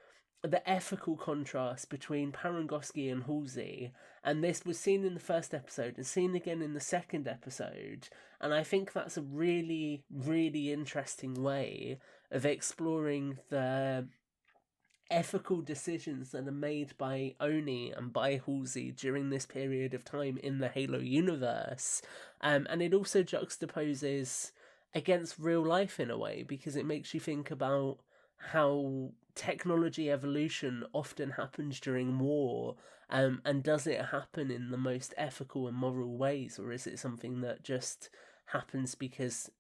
ethical contrast between Parangoski and Halsey, and this was seen in the first episode and seen again in the second episode, and I think that's a really, really interesting way of exploring the ethical decisions that are made by Oni and by Halsey during this period of time in the Halo universe. And it also juxtaposes against real life in a way, because it makes you think about how technology evolution often happens during war, and does it happen in the most ethical and moral ways, or is it something that just happens because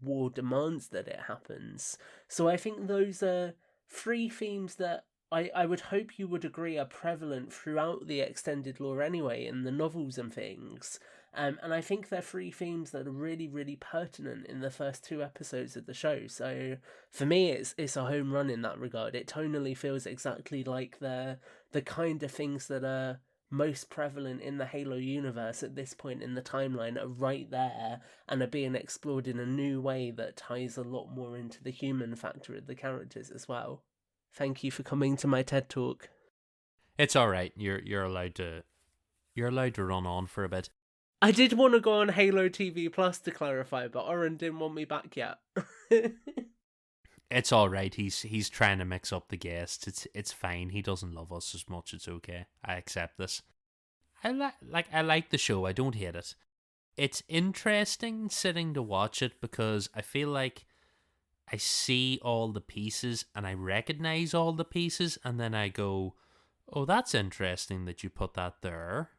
war demands that it happens? So I think those are three themes that I would hope you would agree are prevalent throughout the extended lore anyway, in the novels and things. And I think they're three themes that are really, really pertinent in the first two episodes of the show. So for me, it's a home run in that regard. It tonally feels exactly like the kind of things that are most prevalent in the Halo universe at this point in the timeline are right there and are being explored in a new way that ties a lot more into the human factor of the characters as well. Thank you for coming to my TED Talk. It's all right. You're allowed to run on for a bit. I did want to go on Halo TV Plus to clarify, but Oren didn't want me back yet. It's all right. He's trying to mix up the guests. It's fine. He doesn't love us as much. It's okay. I accept this. I like the show. I don't hate it. It's interesting sitting to watch it because I feel like I see all the pieces and I recognize all the pieces, and then I go, Oh, that's interesting that you put that there.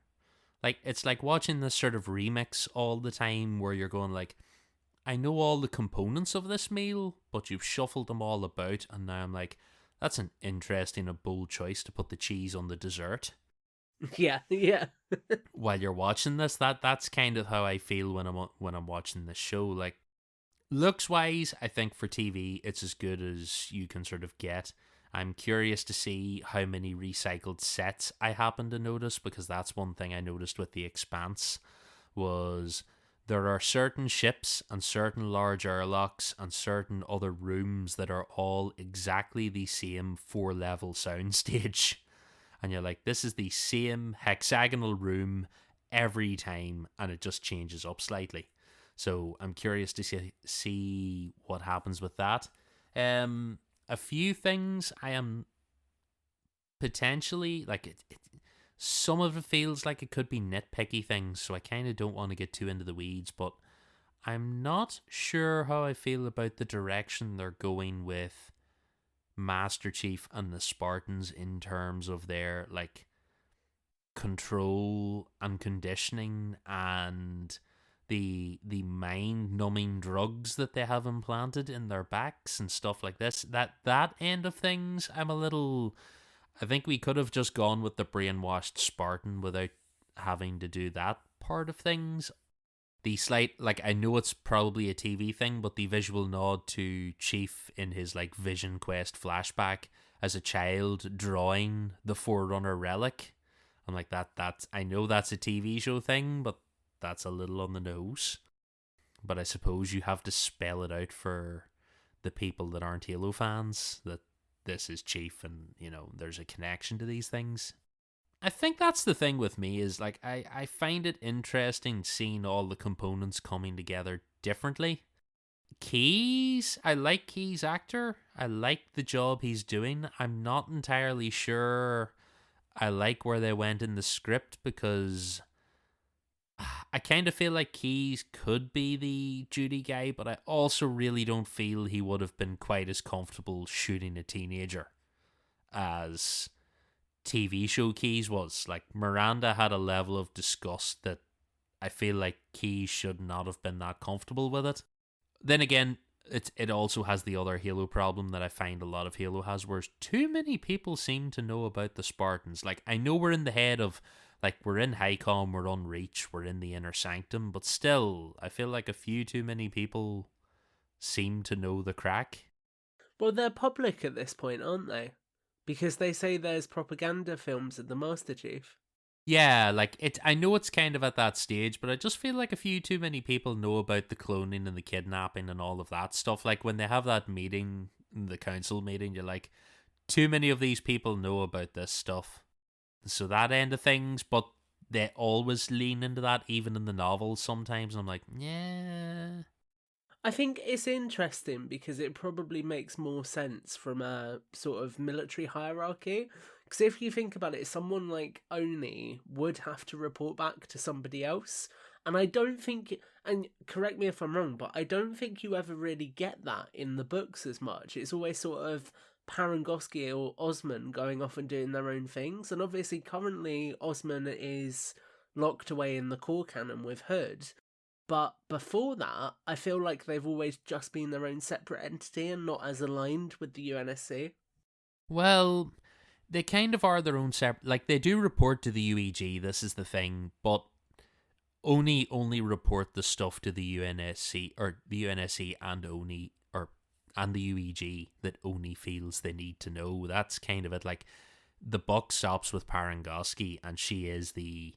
Like, it's like watching this sort of remix all the time where you're going like, I know all the components of this meal, but you've shuffled them all about, and now I'm like, that's an interesting and bold choice to put the cheese on the dessert Yeah, yeah. while you're watching this. That's kind of how I feel when I'm watching this show. Like, looks wise, I think for TV, it's as good as you can sort of get. I'm curious to see how many recycled sets I happen to notice, because that's one thing I noticed with The Expanse was there are certain ships and certain large airlocks and certain other rooms that are all exactly the same 4-level soundstage. And you're like, this is the same hexagonal room every time, and it just changes up slightly. So I'm curious to see what happens with that. A few things I am potentially like some of it feels like it could be nitpicky things, so I kind of don't want to get too into the weeds, but I'm not sure how I feel about the direction they're going with Master Chief and the Spartans in terms of their like control and conditioning and the mind numbing drugs that they have implanted in their backs and stuff like this. That end of things, I think we could have just gone with the brainwashed Spartan without having to do that part of things. The slight, like, I know it's probably a TV thing, but the visual nod to Chief in his, like, Vision Quest flashback as a child drawing the Forerunner relic. I'm like, I know that's a TV show thing, but that's a little on the nose. But I suppose you have to spell it out for the people that aren't Halo fans that this is Chief and, there's a connection to these things. I think that's the thing with me is like I find it interesting seeing all the components coming together differently. Keys, I like Keys' actor. I like the job he's doing. I'm not entirely sure I like where they went in the script because I kind of feel like Keys could be the Judy guy, but I also really don't feel he would have been quite as comfortable shooting a teenager as TV show Keys was. Like, Miranda had a level of disgust that I feel like Keys should not have been that comfortable with it. Then again, it also has the other Halo problem that I find a lot of Halo has, where too many people seem to know about the Spartans. Like, I know we're in the head of, like, we're in HighCom, we're on Reach, we're in the Inner Sanctum, but still, I feel like a few too many people seem to know the crack. Well, they're public at this point, aren't they? Because they say there's propaganda films of the Master Chief. Yeah, like I know it's kind of at that stage, but I just feel like a few too many people know about the cloning and the kidnapping and all of that stuff. Like when they have that meeting, the council meeting, you're like, too many of these people know about this stuff. So that end of things, but they always lean into that, even in the novels sometimes. And I'm like, yeah. I think it's interesting because it probably makes more sense from a sort of military hierarchy. Because if you think about it, someone like Oni would have to report back to somebody else. And I don't think, and correct me if I'm wrong, but I don't think you ever really get that in the books as much. It's always sort of Parangosky or Osman going off and doing their own things. And obviously, currently, Osman is locked away in the core canon with Hood. But before that, I feel like they've always just been their own separate entity and not as aligned with the UNSC. Well, they kind of are their own separate. Like they do report to the UEG. This is the thing, but only report the stuff to the UNSC or the UNSC and Oni or and the UEG that Oni feels they need to know. That's kind of it. Like the buck stops with Parangosky, and she is the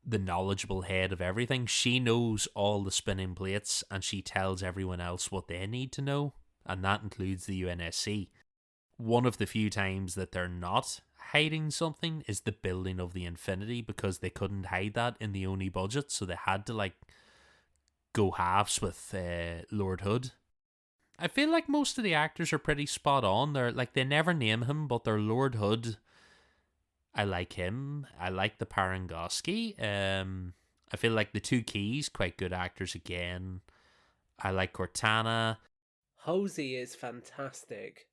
knowledgeable head of everything. She knows all the spinning plates, and she tells everyone else what they need to know, and that includes the UNSC. One of the few times that they're not hiding something is the building of the Infinity, because they couldn't hide that in the Oni budget, so they had to like go halves with Lord Hood. I feel like most of the actors are pretty spot on. They're like, they never name him, but they're Lord Hood. I like him. I like the Parangosky. I feel like the two Keys, quite good actors again. I like Cortana. Halsey is fantastic.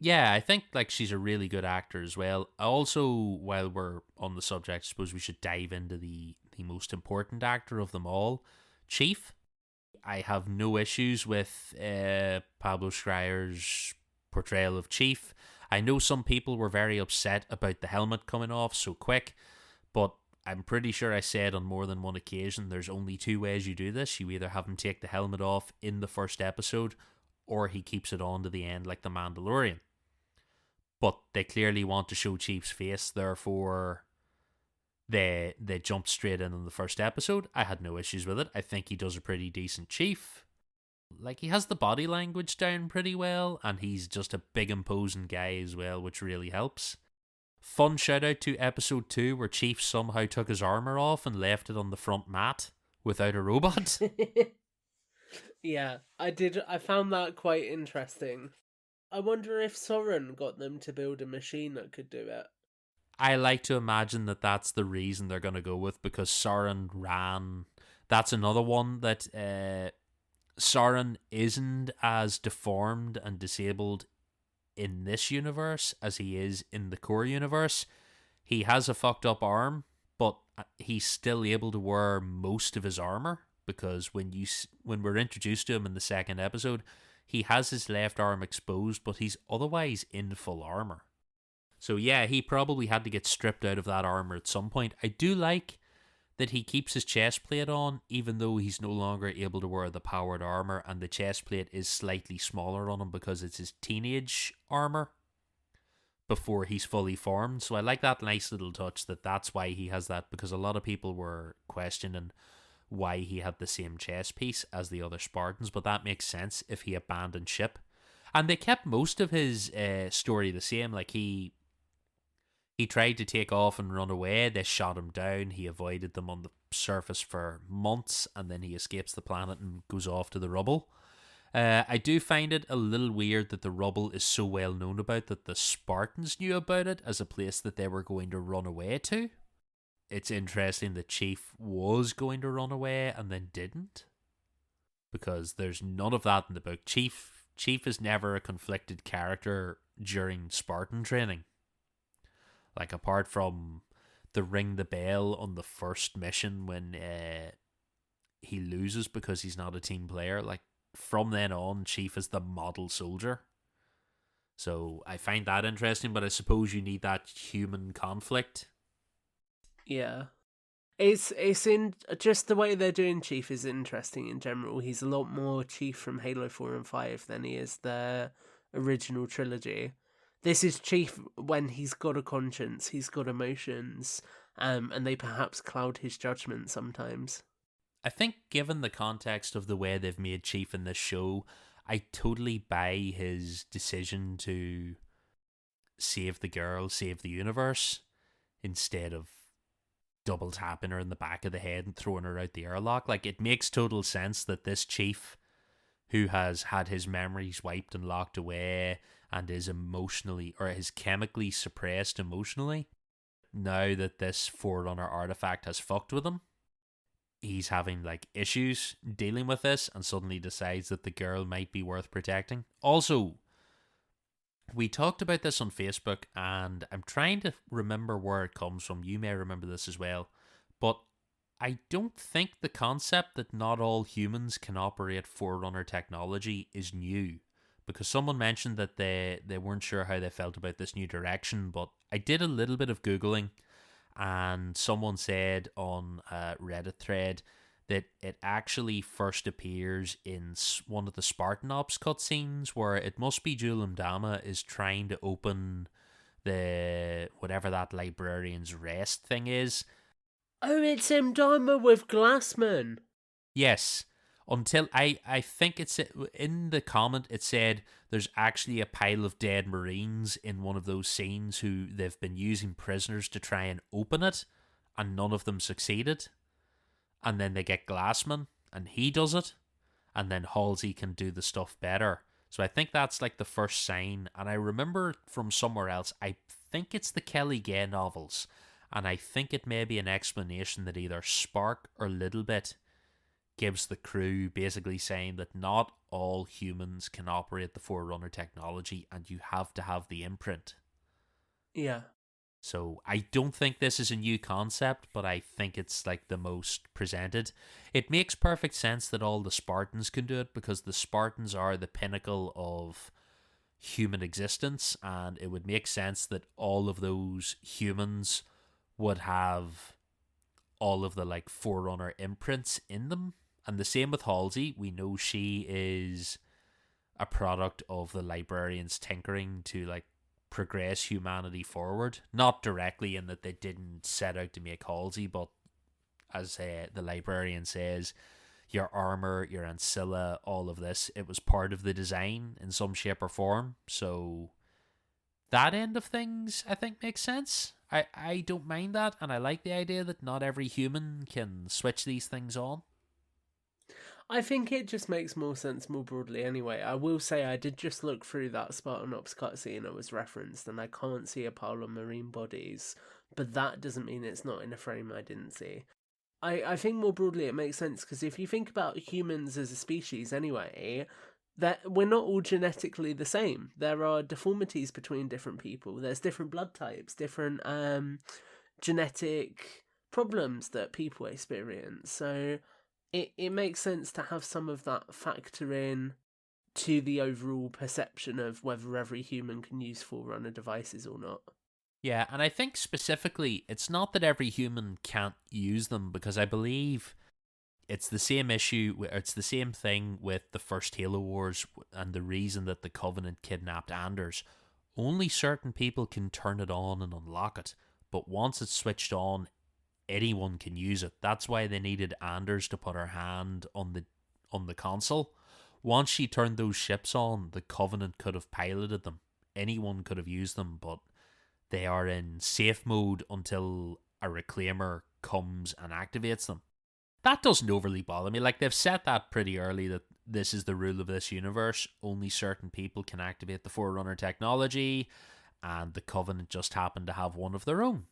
Yeah, I think like she's a really good actor as well. Also, while we're on the subject, I suppose we should dive into the most important actor of them all, Chief. I have no issues with Pablo Schreier's portrayal of Chief. I know some people were very upset about the helmet coming off so quick, but I'm pretty sure I said on more than one occasion there's only two ways you do this. You either have him take the helmet off in the first episode, or he keeps it on to the end like the Mandalorian. But they clearly want to show Chief's face, therefore they jumped straight in on the first episode. I had no issues with it. I think he does a pretty decent Chief. Like, he has the body language down pretty well, and he's just a big imposing guy as well, which really helps. Fun shout out to episode 2 where Chief somehow took his armor off and left it on the front mat without a robot. Yeah, I did. I found that quite interesting. I wonder if Soren got them to build a machine that could do it. I like to imagine that that's the reason they're going to go with, because Soren ran. That's another one that Soren isn't as deformed and disabled in this universe as he is in the core universe. He has a fucked up arm, but he's still able to wear most of his armor, because when we're introduced to him in the second episode, he has his left arm exposed, but he's otherwise in full armor. So yeah, he probably had to get stripped out of that armor at some point. I do like that he keeps his chest plate on, even though he's no longer able to wear the powered armor, and the chest plate is slightly smaller on him because it's his teenage armor before he's fully formed. So I like that nice little touch that's why he has that, because a lot of people were questioning why he had the same chest piece as the other Spartans, but that makes sense if he abandoned ship. And they kept most of his story the same. Like, he tried to take off and run away. They shot him down. He avoided them on the surface for months, and then he escapes the planet and goes off to the rubble. I do find it a little weird that the rubble is so well known about that the Spartans knew about it as a place that they were going to run away to. It's interesting that Chief was going to run away and then didn't, because there's none of that in the book. Chief is never a conflicted character during Spartan training. Like, apart from the ring the bell on the first mission when he loses because he's not a team player, like, from then on, Chief is the model soldier. So I find that interesting, but I suppose you need that human conflict. Yeah. It's in just the way they're doing Chief is interesting in general. He's a lot more Chief from Halo 4 and 5 than he is the original trilogy. This is Chief when he's got a conscience, he's got emotions, and they perhaps cloud his judgment sometimes. I think given the context of the way they've made Chief in this show, I totally buy his decision to save the girl, save the universe, instead of double tapping her in the back of the head and throwing her out the airlock. Like, it makes total sense that this Chief, who has had his memories wiped and locked away and is emotionally, or is chemically suppressed emotionally, now that this Forerunner artifact has fucked with him, he's having like issues dealing with this, and suddenly decides that the girl might be worth protecting. Also, we talked about this on Facebook, and I'm trying to remember where it comes from. You may remember this as well, but I don't think the concept that not all humans can operate Forerunner technology is new, because someone mentioned that they weren't sure how they felt about this new direction, but I did a little bit of Googling, and someone said on a Reddit thread that it actually first appears in one of the Spartan Ops cutscenes, where it must be Jul 'Mdama is trying to open the whatever that librarian's rest thing is. Oh, it's Mdama with Glassman. Yes, until I think it's in the comment it said there's actually a pile of dead Marines in one of those scenes who they've been using prisoners to try and open it, and none of them succeeded. And then they get Glassman, and he does it, and then Halsey can do the stuff better. So I think that's like the first sign, and I remember from somewhere else, I think it's the Kelly Gay novels, and I think it may be an explanation that either Spark or Littlebit gives the crew, basically saying that not all humans can operate the Forerunner technology and you have to have the imprint. Yeah. So I don't think this is a new concept, but I think it's like the most presented. It makes perfect sense that all the Spartans can do it, because the Spartans are the pinnacle of human existence, and it would make sense that all of those humans would have all of the like Forerunner imprints in them. And the same with Halsey. We know she is a product of the librarians tinkering to like progress humanity forward. Not directly in that they didn't set out to make Halsey, but as the librarian says, your armor, your ancilla, all of this, it was part of the design in some shape or form. So that end of things, I think, makes sense. I don't mind that, and I like the idea that not every human can switch these things on. I think it just makes more sense more broadly anyway. I will say I did just look through that Spartan Ops cutscene that was referenced, and I can't see a pile of marine bodies, but that doesn't mean it's not in a frame I didn't see. I think more broadly it makes sense, because if you think about humans as a species anyway, that we're not all genetically the same. There are deformities between different people. There's different blood types, different genetic problems that people experience. So it makes sense to have some of that factor in to the overall perception of whether every human can use Forerunner devices or not. Yeah, and I think specifically, it's not that every human can't use them, because I believe it's the same issue, it's the same thing with the first Halo Wars and the reason that the Covenant kidnapped Anders. Only certain people can turn it on and unlock it, but once it's switched on, anyone can use it. That's why they needed Anders to put her hand on the console. Once she turned those ships on, the Covenant could have piloted them. Anyone could have used them, but they are in safe mode until a reclaimer comes and activates them. That doesn't overly bother me. Like, they've set that pretty early that this is the rule of this universe. Only certain people can activate the Forerunner technology, and the Covenant just happen to have one of their own.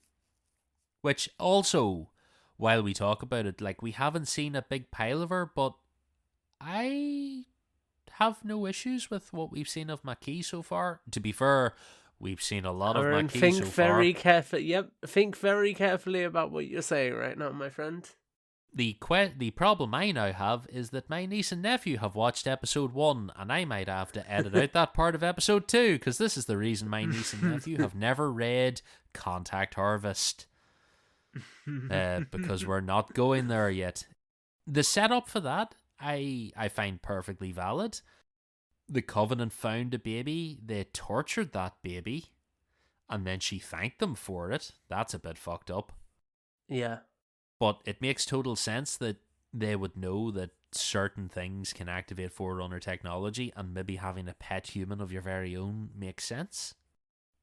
Which also, while we talk about it, like, we haven't seen a big pile of her, but I have no issues with what we've seen of Maquis so far. To be fair, we've seen a lot of Aaron, Maquis think so very far. carefully. Yep, think very carefully about what you're saying right now, my friend. The problem I now have is that my niece and nephew have watched episode 1, and I might have to edit out that part of episode 2, because this is the reason my niece and nephew have never read Contact Harvest. Because we're not going there yet. The setup for that, I find perfectly valid. The Covenant found a baby, they tortured that baby, and then she thanked them for it. That's a bit fucked up. Yeah. But it makes total sense that they would know that certain things can activate Forerunner technology, and maybe having a pet human of your very own makes sense.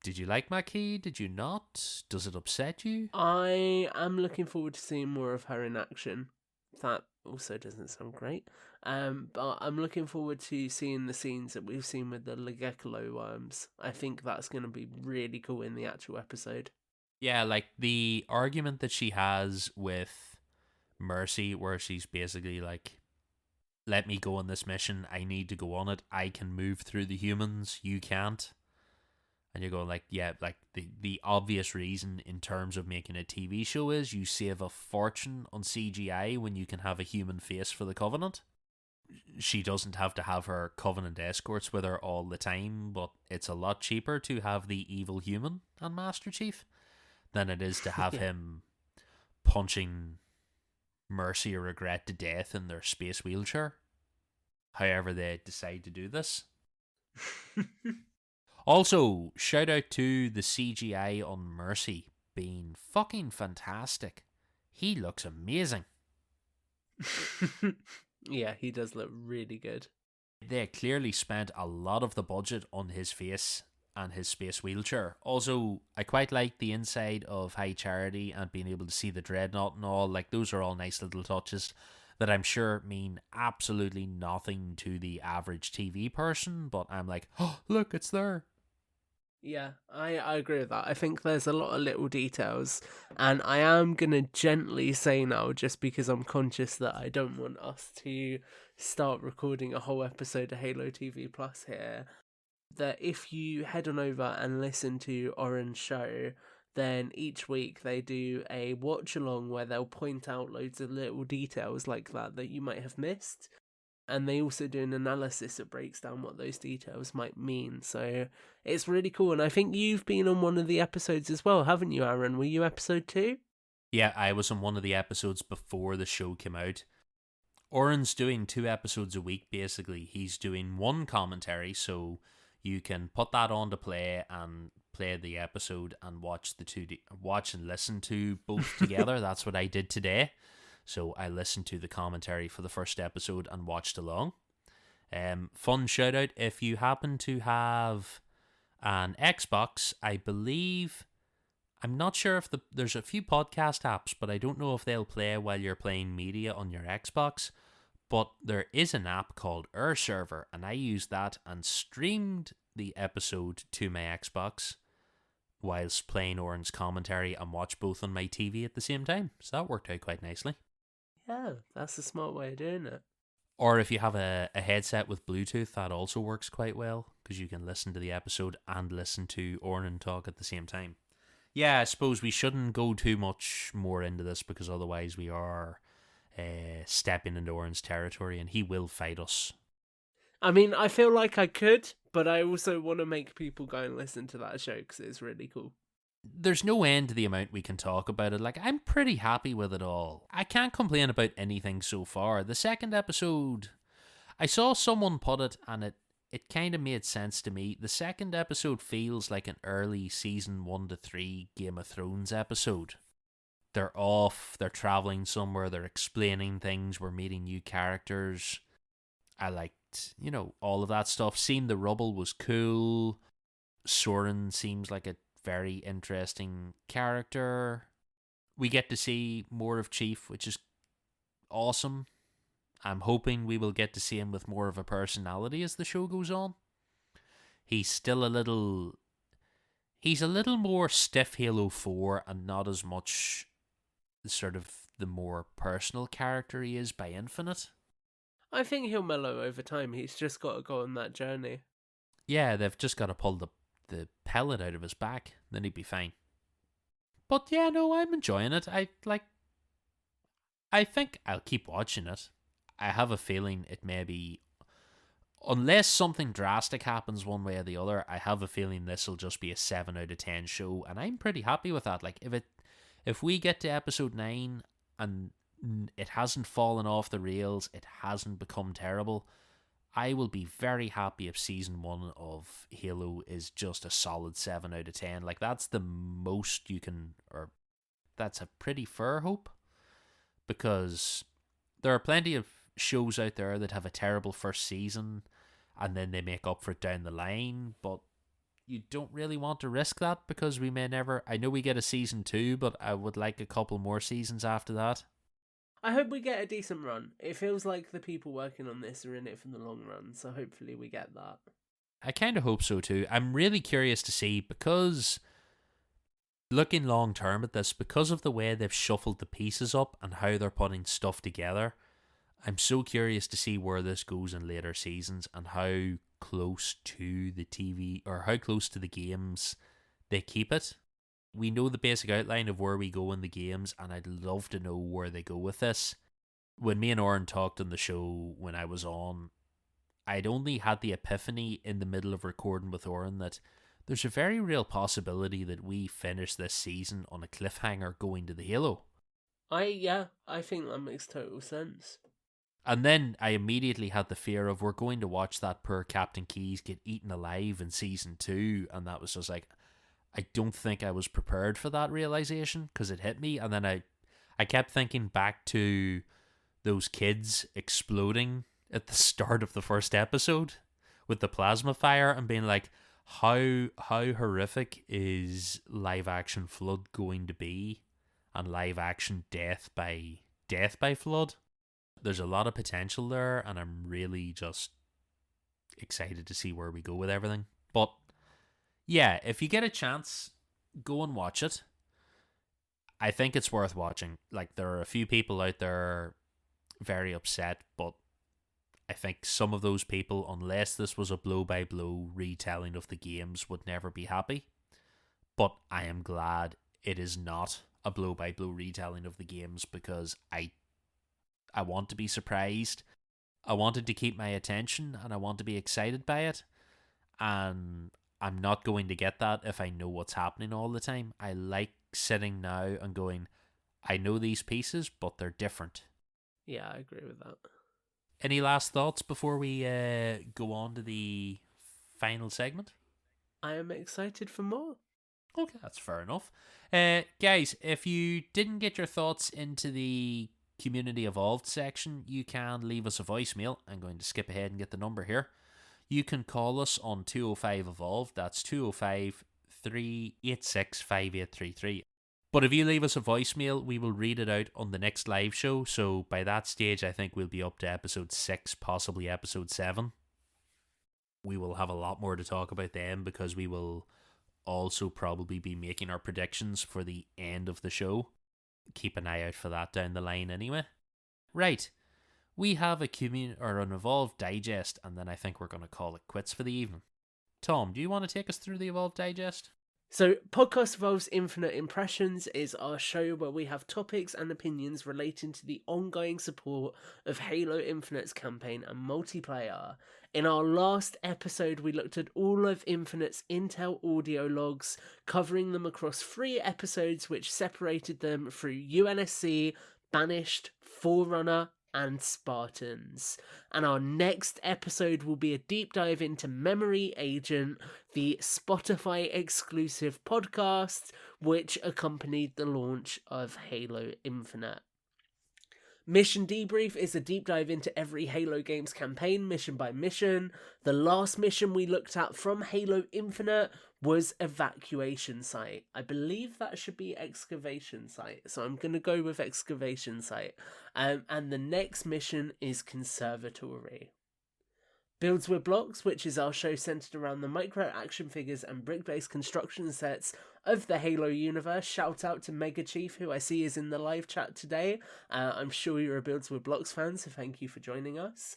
Did you like Maquis? Did you not? Does it upset you? I am looking forward to seeing more of her in action. That also doesn't sound great. But I'm looking forward to seeing the scenes that we've seen with the Legekolo worms. I think that's going to be really cool in the actual episode. Yeah, like the argument that she has with Mercy, where she's basically like, let me go on this mission, I need to go on it, I can move through the humans, you can't. And you're going like, yeah, like the obvious reason in terms of making a TV show is you save a fortune on CGI when you can have a human face for the Covenant. She doesn't have to have her Covenant escorts with her all the time, but it's a lot cheaper to have the evil human on Master Chief than it is to have him punching Mercy or Regret to death in their space wheelchair. However they decide to do this. Also, shout out to the CGI on Mercy being fucking fantastic. He looks amazing. Yeah, he does look really good. They clearly spent a lot of the budget on his face and his space wheelchair. Also, I quite like the inside of High Charity and being able to see the Dreadnought and all. Like, those are all nice little touches that I'm sure mean absolutely nothing to the average TV person, but I'm like, oh, look, it's there. Yeah, I agree with that. I think there's a lot of little details, and I am going to gently say now, just because I'm conscious that I don't want us to start recording a whole episode of Halo TV Plus here, that if you head on over and listen to Orange Show, then each week they do a watch along where they'll point out loads of little details like that you might have missed. And they also do an analysis that breaks down what those details might mean. So it's really cool. And I think you've been on one of the episodes as well, haven't you, Aaron? Were you episode 2? Yeah, I was on one of the episodes before the show came out. Oren's doing 2 episodes a week, basically. He's doing one commentary, so you can put that on to play and play the episode and watch watch and listen to both together. That's what I did today. So I listened to the commentary for the first episode and watched along. Fun shout out, if you happen to have an Xbox, I believe, I'm not sure if there's a few podcast apps, but I don't know if they'll play while you're playing media on your Xbox. But there is an app called Air Server, and I used that and streamed the episode to my Xbox whilst playing Oren's commentary and watched both on my TV at the same time. So that worked out quite nicely. Yeah, that's a smart way of doing it. Or if you have a headset with Bluetooth, that also works quite well, because you can listen to the episode and listen to Oren talk at the same time. Yeah, I suppose we shouldn't go too much more into this, because otherwise we are stepping into Oren's territory and he will fight us. I mean, I feel like I could, but I also want to make people go and listen to that show because it's really cool. There's no end to the amount we can talk about it. Like, I'm pretty happy with it all. I can't complain about anything so far. The second episode, I saw someone put it, and it kind of made sense to me. The second episode feels like an early season 1 to 3 Game of Thrones episode. They're off, they're traveling somewhere, they're explaining things, we're meeting new characters. I liked, all of that stuff. Seeing the rubble was cool. Soren seems like a very interesting character. We get to see more of Chief, which is awesome. I'm hoping we will get to see him with more of a personality as the show goes on. He's a little more stiff Halo 4 and not as much sort of the more personal character he is by Infinite. I think he'll mellow over time. He's just got to go on that journey. Yeah, they've just got to pull the pellet out of his back, then he'd be fine. But yeah, no, I'm enjoying it. I think I'll keep watching it. I have a feeling it may be, unless something drastic happens one way or the other, I have a feeling this will just be a 7 out of 10 show, and I'm pretty happy with that. Like, if we get to episode 9 and it hasn't fallen off the rails, it hasn't become terrible, I will be very happy if season 1 of Halo is just a solid 7 out of 10. Like, that's the most you can, or that's a pretty fair hope, because there are plenty of shows out there that have a terrible first season and then they make up for it down the line, but you don't really want to risk that, because we may never, I know we get a season 2, but I would like a couple more seasons after that. I hope we get a decent run. It feels like the people working on this are in it for the long run, so hopefully we get that. I kind of hope so too. I'm really curious to see, because looking long term at this, because of the way they've shuffled the pieces up and how they're putting stuff together, I'm so curious to see where this goes in later seasons and how close to the TV, or how close to the games they keep it. We know the basic outline of where we go in the games, and I'd love to know where they go with this. When me and Oren talked on the show when I was on, I'd only had the epiphany in the middle of recording with Oren that there's a very real possibility that we finish this season on a cliffhanger going to the Halo. I think that makes total sense. And then I immediately had the fear of, we're going to watch that poor Captain Keyes get eaten alive in season 2, and that was just like, I don't think I was prepared for that realization, because it hit me. And then I kept thinking back to those kids exploding at the start of the first episode with the plasma fire, and being like, how horrific is live action Flood going to be, and live action death by Flood? There's a lot of potential there, and I'm really just excited to see where we go with everything. But Yeah, if you get a chance, go and watch it. I think it's worth watching. Like, there are a few people out there very upset, but I think some of those people, unless this was a blow-by-blow retelling of the games, would never be happy. But I am glad it is not a blow-by-blow retelling of the games, because I want to be surprised. I wanted to keep my attention, and I want to be excited by it. And I'm not going to get that if I know what's happening all the time. I like sitting now and going, I know these pieces, but they're different. Yeah, I agree with that. Any last thoughts before we go on to the final segment? I am excited for more. Okay, that's fair enough. Guys, if you didn't get your thoughts into the Community Evolved section, you can leave us a voicemail. I'm going to skip ahead and get the number here. You can call us on 205 Evolved. That's 205 386 5833. But if you leave us a voicemail, we will read it out on the next live show. So by that stage, I think we'll be up to episode 6, possibly episode 7. We will have a lot more to talk about then, because we will also probably be making our predictions for the end of the show. Keep an eye out for that down the line anyway. Right. We have an Evolved Digest, and then I think we're going to call it quits for the evening. Tom, do you want to take us through the Evolved Digest? So, Podcast Evolve's Infinite Impressions is our show where we have topics and opinions relating to the ongoing support of Halo Infinite's campaign and multiplayer. In our last episode, we looked at all of Infinite's Intel audio logs, covering them across 3 episodes which separated them through UNSC, Banished, Forerunner, and Spartans. And our next episode will be a deep dive into Memory Agent, the Spotify exclusive podcast which accompanied the launch of Halo Infinite. Mission Debrief is a deep dive into every Halo game's campaign, mission by mission. The last mission we looked at from Halo Infinite was Evacuation Site. I believe that should be Excavation Site, so I'm going to go with Excavation Site. And the next mission is Conservatory. Builds with Blocks, which is our show centered around the micro action figures and brick-based construction sets of the Halo universe. Shout out to Mega Chief, who I see is in the live chat today. I'm sure you're a Builds with Blocks fan, so thank you for joining us.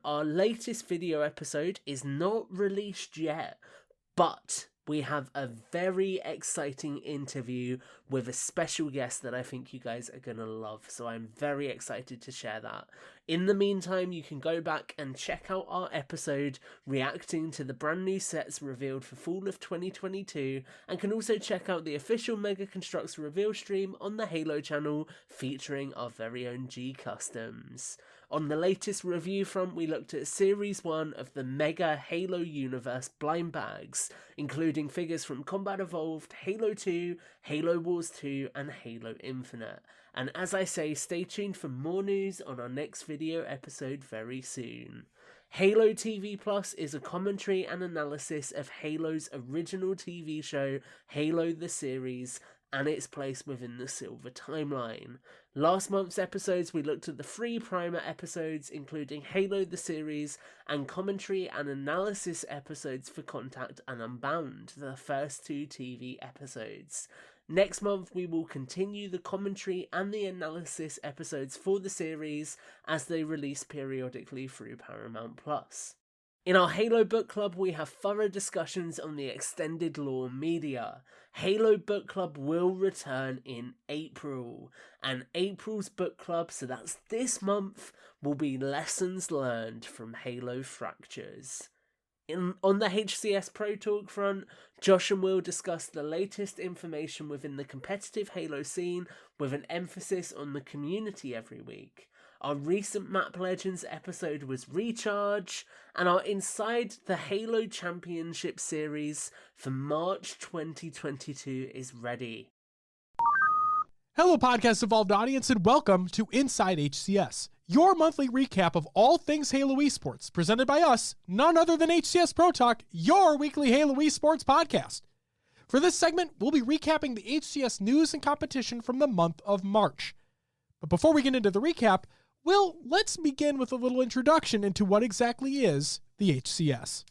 Our latest video episode is not released yet, but we have a very exciting interview with a special guest that I think you guys are going to love. So I'm very excited to share that. In the meantime, you can go back and check out our episode reacting to the brand new sets revealed for fall of 2022, and can also check out the official Mega Constructs reveal stream on the Halo channel featuring our very own G Customs. On the latest review front, we looked at Series 1 of the Mega Halo Universe blind bags, including figures from Combat Evolved, Halo 2, Halo Wars 2, and Halo Infinite. And as I say, stay tuned for more news on our next video episode very soon. Halo TV Plus is a commentary and analysis of Halo's original TV show, Halo the Series, and its place within the Silver Timeline. Last month's episodes, we looked at the 3 primer episodes, including Halo the Series, and commentary and analysis episodes for Contact and Unbound, the first 2 TV episodes. Next month, we will continue the commentary and the analysis episodes for the series as they release periodically through Paramount+. In our Halo Book Club, we have thorough discussions on the extended lore media. Halo Book Club will return in April, and April's book club, so that's this month, will be Lessons Learned from Halo Fractures. On the HCS Pro Talk front, Josh and Will discuss the latest information within the competitive Halo scene with an emphasis on the community every week. Our recent Map Legends episode was Recharge, and our Inside the Halo Championship series for March 2022 is ready. Hello, Podcast Evolved audience, and welcome to Inside HCS, your monthly recap of all things Halo esports, presented by us, none other than HCS Pro Talk, your weekly Halo esports podcast. For this segment, we'll be recapping the HCS news and competition from the month of March. But before we get into the recap, well, let's begin with a little introduction into what exactly is the HCS.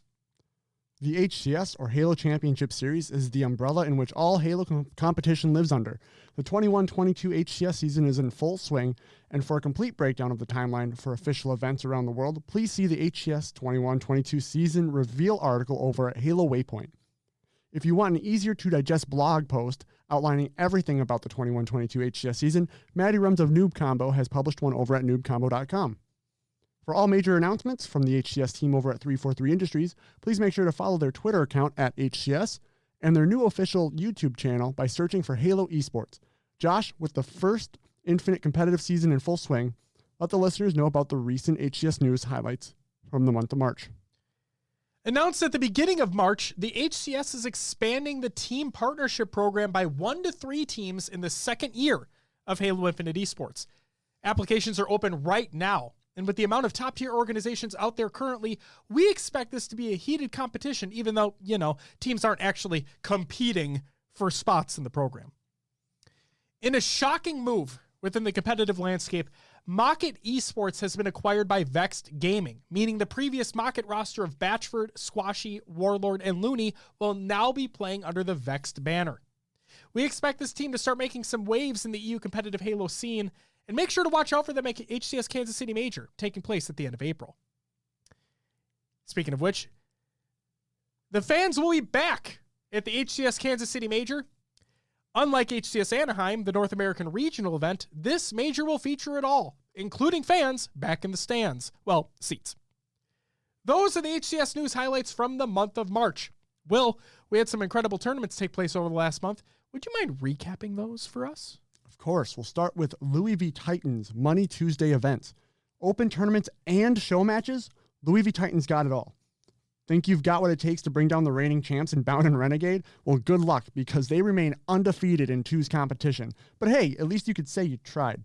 The HCS, or Halo Championship Series, is the umbrella in which all Halo competition lives under. The 21-22 HCS season is in full swing, and for a complete breakdown of the timeline for official events around the world, please see the HCS 21-22 season reveal article over at Halo Waypoint. If you want an easier-to-digest blog post outlining everything about the 21-22 HCS season, Maddie Rums of Noob Combo has published one over at noobcombo.com. For all major announcements from the HCS team over at 343 Industries, please make sure to follow their Twitter account at HCS and their new official YouTube channel by searching for Halo Esports. Josh, with the first Infinite competitive season in full swing, let the listeners know about the recent HCS news highlights from the month of March. Announced at the beginning of March, the HCS is expanding the team partnership program by 1 to 3 teams in the second year of Halo Infinite Esports. Applications are open right now. And with the amount of top-tier organizations out there currently, we expect this to be a heated competition, even though, teams aren't actually competing for spots in the program. In a shocking move within the competitive landscape, Mocket Esports has been acquired by Vexed Gaming, meaning the previous Mocket roster of Batchford, Squashy, Warlord, and Looney will now be playing under the Vexed banner. We expect this team to start making some waves in the EU competitive Halo scene, and make sure to watch out for them at HCS Kansas City Major, taking place at the end of April. Speaking of which, the fans will be back at the HCS Kansas City Major. Unlike HCS Anaheim, the North American regional event, this major will feature it all, including fans back in the stands. Well, seats. Those are the HCS news highlights from the month of March. Will, we had some incredible tournaments take place over the last month. Would you mind recapping those for us? Of course, we'll start with Louis V Titans Money Tuesday events. Open tournaments and show matches, Louis V Titans got it all. Think you've got what it takes to bring down the reigning champs in Bound and Renegade? Well, good luck, because they remain undefeated in 2's competition. But hey, at least you could say you tried.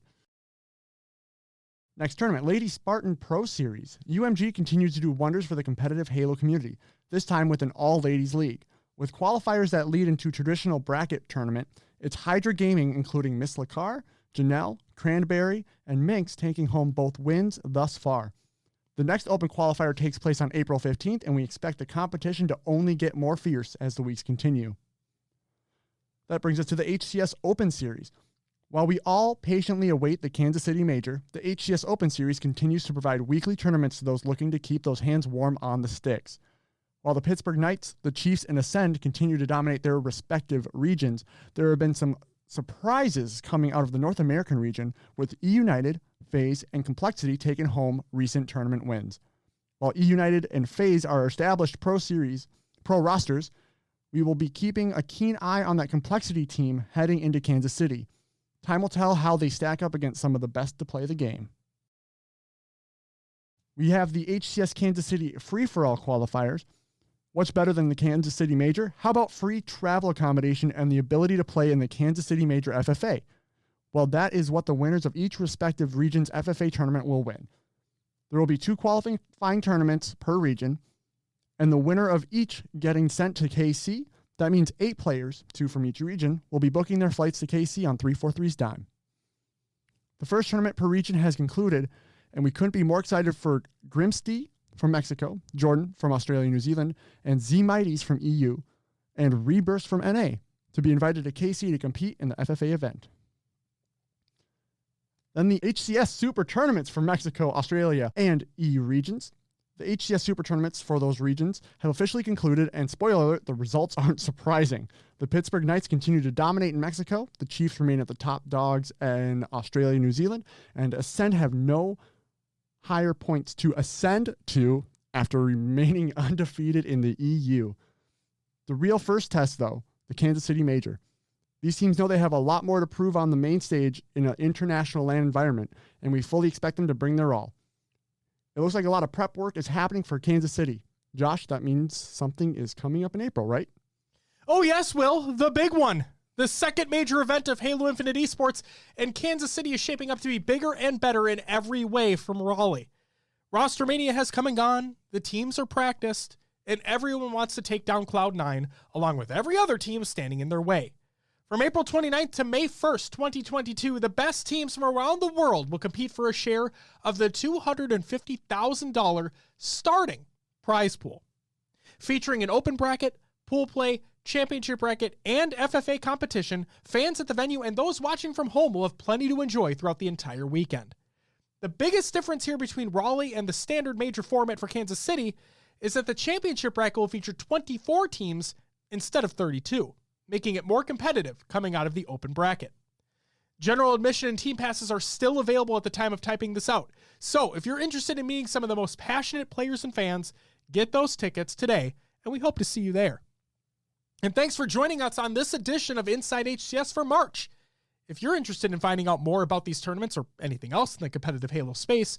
Next tournament, Lady Spartan Pro Series. UMG continues to do wonders for the competitive Halo community, this time with an all-ladies league. With qualifiers that lead into traditional bracket tournament, it's Hydra Gaming, including Miss Lacar, Janelle, Cranberry, and Minx taking home both wins thus far. The next open qualifier takes place on April 15th, and we expect the competition to only get more fierce as the weeks continue. That brings us to the HCS Open Series. While we all patiently await the Kansas City Major, the HCS Open Series continues to provide weekly tournaments to those looking to keep those hands warm on the sticks. While the Pittsburgh Knights, the Chiefs, and Ascend continue to dominate their respective regions, there have been some surprises coming out of the North American region, with E-United, FaZe, and Complexity taking home recent tournament wins. While E-United and FaZe are established pro rosters, we will be keeping a keen eye on that Complexity team heading into Kansas City. Time will tell how they stack up against some of the best to play the game. We have the HCS Kansas City free-for-all qualifiers. What's better than the Kansas City Major? How about free travel accommodation and the ability to play in the Kansas City Major FFA? Well, that is what the winners of each respective region's FFA tournament will win. There will be 2 qualifying tournaments per region, and the winner of each getting sent to KC. That means 8 players, 2 from each region, will be booking their flights to KC on 343's dime. The first tournament per region has concluded, and we couldn't be more excited for Grimsty from Mexico, Jordan from Australia and New Zealand, and Z-Mighties from EU, and Reburst from NA to be invited to KC to compete in the FFA event. Then the HCS Super Tournaments for Mexico, Australia, and EU regions. The HCS Super Tournaments for those regions have officially concluded, and spoiler alert, the results aren't surprising. The Pittsburgh Knights continue to dominate in Mexico, the Chiefs remain at the top dogs in Australia and New Zealand, and Ascend have no higher points to ascend to after remaining undefeated in the EU. The real first test, though, the Kansas City Major. These teams know they have a lot more to prove on the main stage in an international land environment, and we fully expect them to bring their all. It looks like a lot of prep work is happening for Kansas City. Josh, that means something is coming up in April, right? Oh yes, Will, the big one. The second major event of Halo Infinite Esports, and Kansas City is shaping up to be bigger and better in every way from Raleigh. Roster Mania has come and gone, the teams are practiced, and everyone wants to take down Cloud9, along with every other team standing in their way. From April 29th to May 1st, 2022, the best teams from around the world will compete for a share of the $250,000 starting prize pool. Featuring an open bracket, pool play, championship bracket, and FFA competition, fans at the venue and those watching from home will have plenty to enjoy throughout the entire weekend. The biggest difference here between Raleigh and the standard major format for Kansas City is that the championship bracket will feature 24 teams instead of 32, making it more competitive coming out of the open bracket. General admission and team passes are still available at the time of typing this out, so if you're interested in meeting some of the most passionate players and fans, get those tickets today, and we hope to see you there. And thanks for joining us on this edition of Inside HCS for March. If you're interested in finding out more about these tournaments or anything else in the competitive Halo space,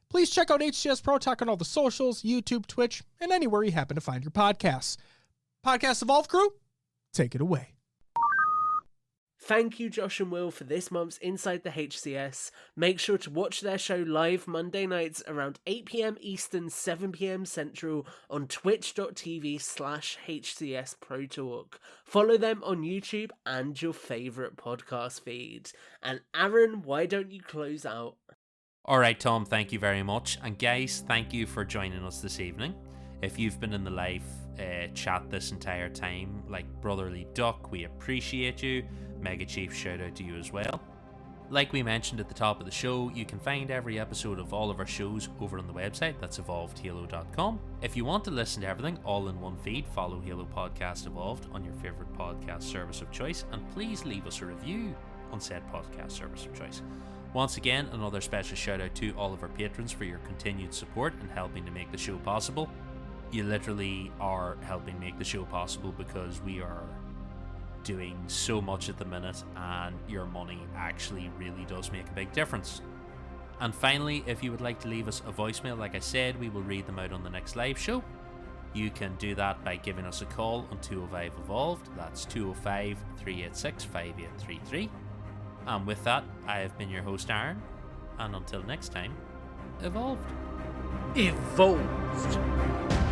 please check out HCS Pro Talk on all the socials, YouTube, Twitch, and anywhere you happen to find your podcasts. Podcast Evolve crew, take it away. Thank you, Josh and Will, for this month's Inside the HCS. Make sure to watch their show live Monday nights around 8 p.m. Eastern, 7 p.m. Central on twitch.tv/HCS Pro Talk. Follow them on YouTube and your favourite podcast feed. And Aaron, why don't you close out? Alright, Tom, thank you very much. And guys, thank you for joining us this evening. If you've been in the live chat this entire time, like Brotherly Duck, we appreciate you. Mega Chief, shout out to you as well. Like we mentioned at the top of the show, you can find every episode of all of our shows over on the website, that's evolvedhalo.com. If you want to listen to everything all in one feed, follow Halo Podcast Evolved on your favourite podcast service of choice, and please leave us a review on said podcast service of choice. Once again, another special shout out to all of our patrons for your continued support and helping to make the show possible. You literally are helping make the show possible because we are doing so much at the minute, and your money actually really does make a big difference. And finally, if you would like to leave us a voicemail, like I said, we will read them out on the next live show. You can do that by giving us a call on 205 Evolved, that's 205 386 5833. And with that, I have been your host Aaron, and until next time, evolved. Evolved.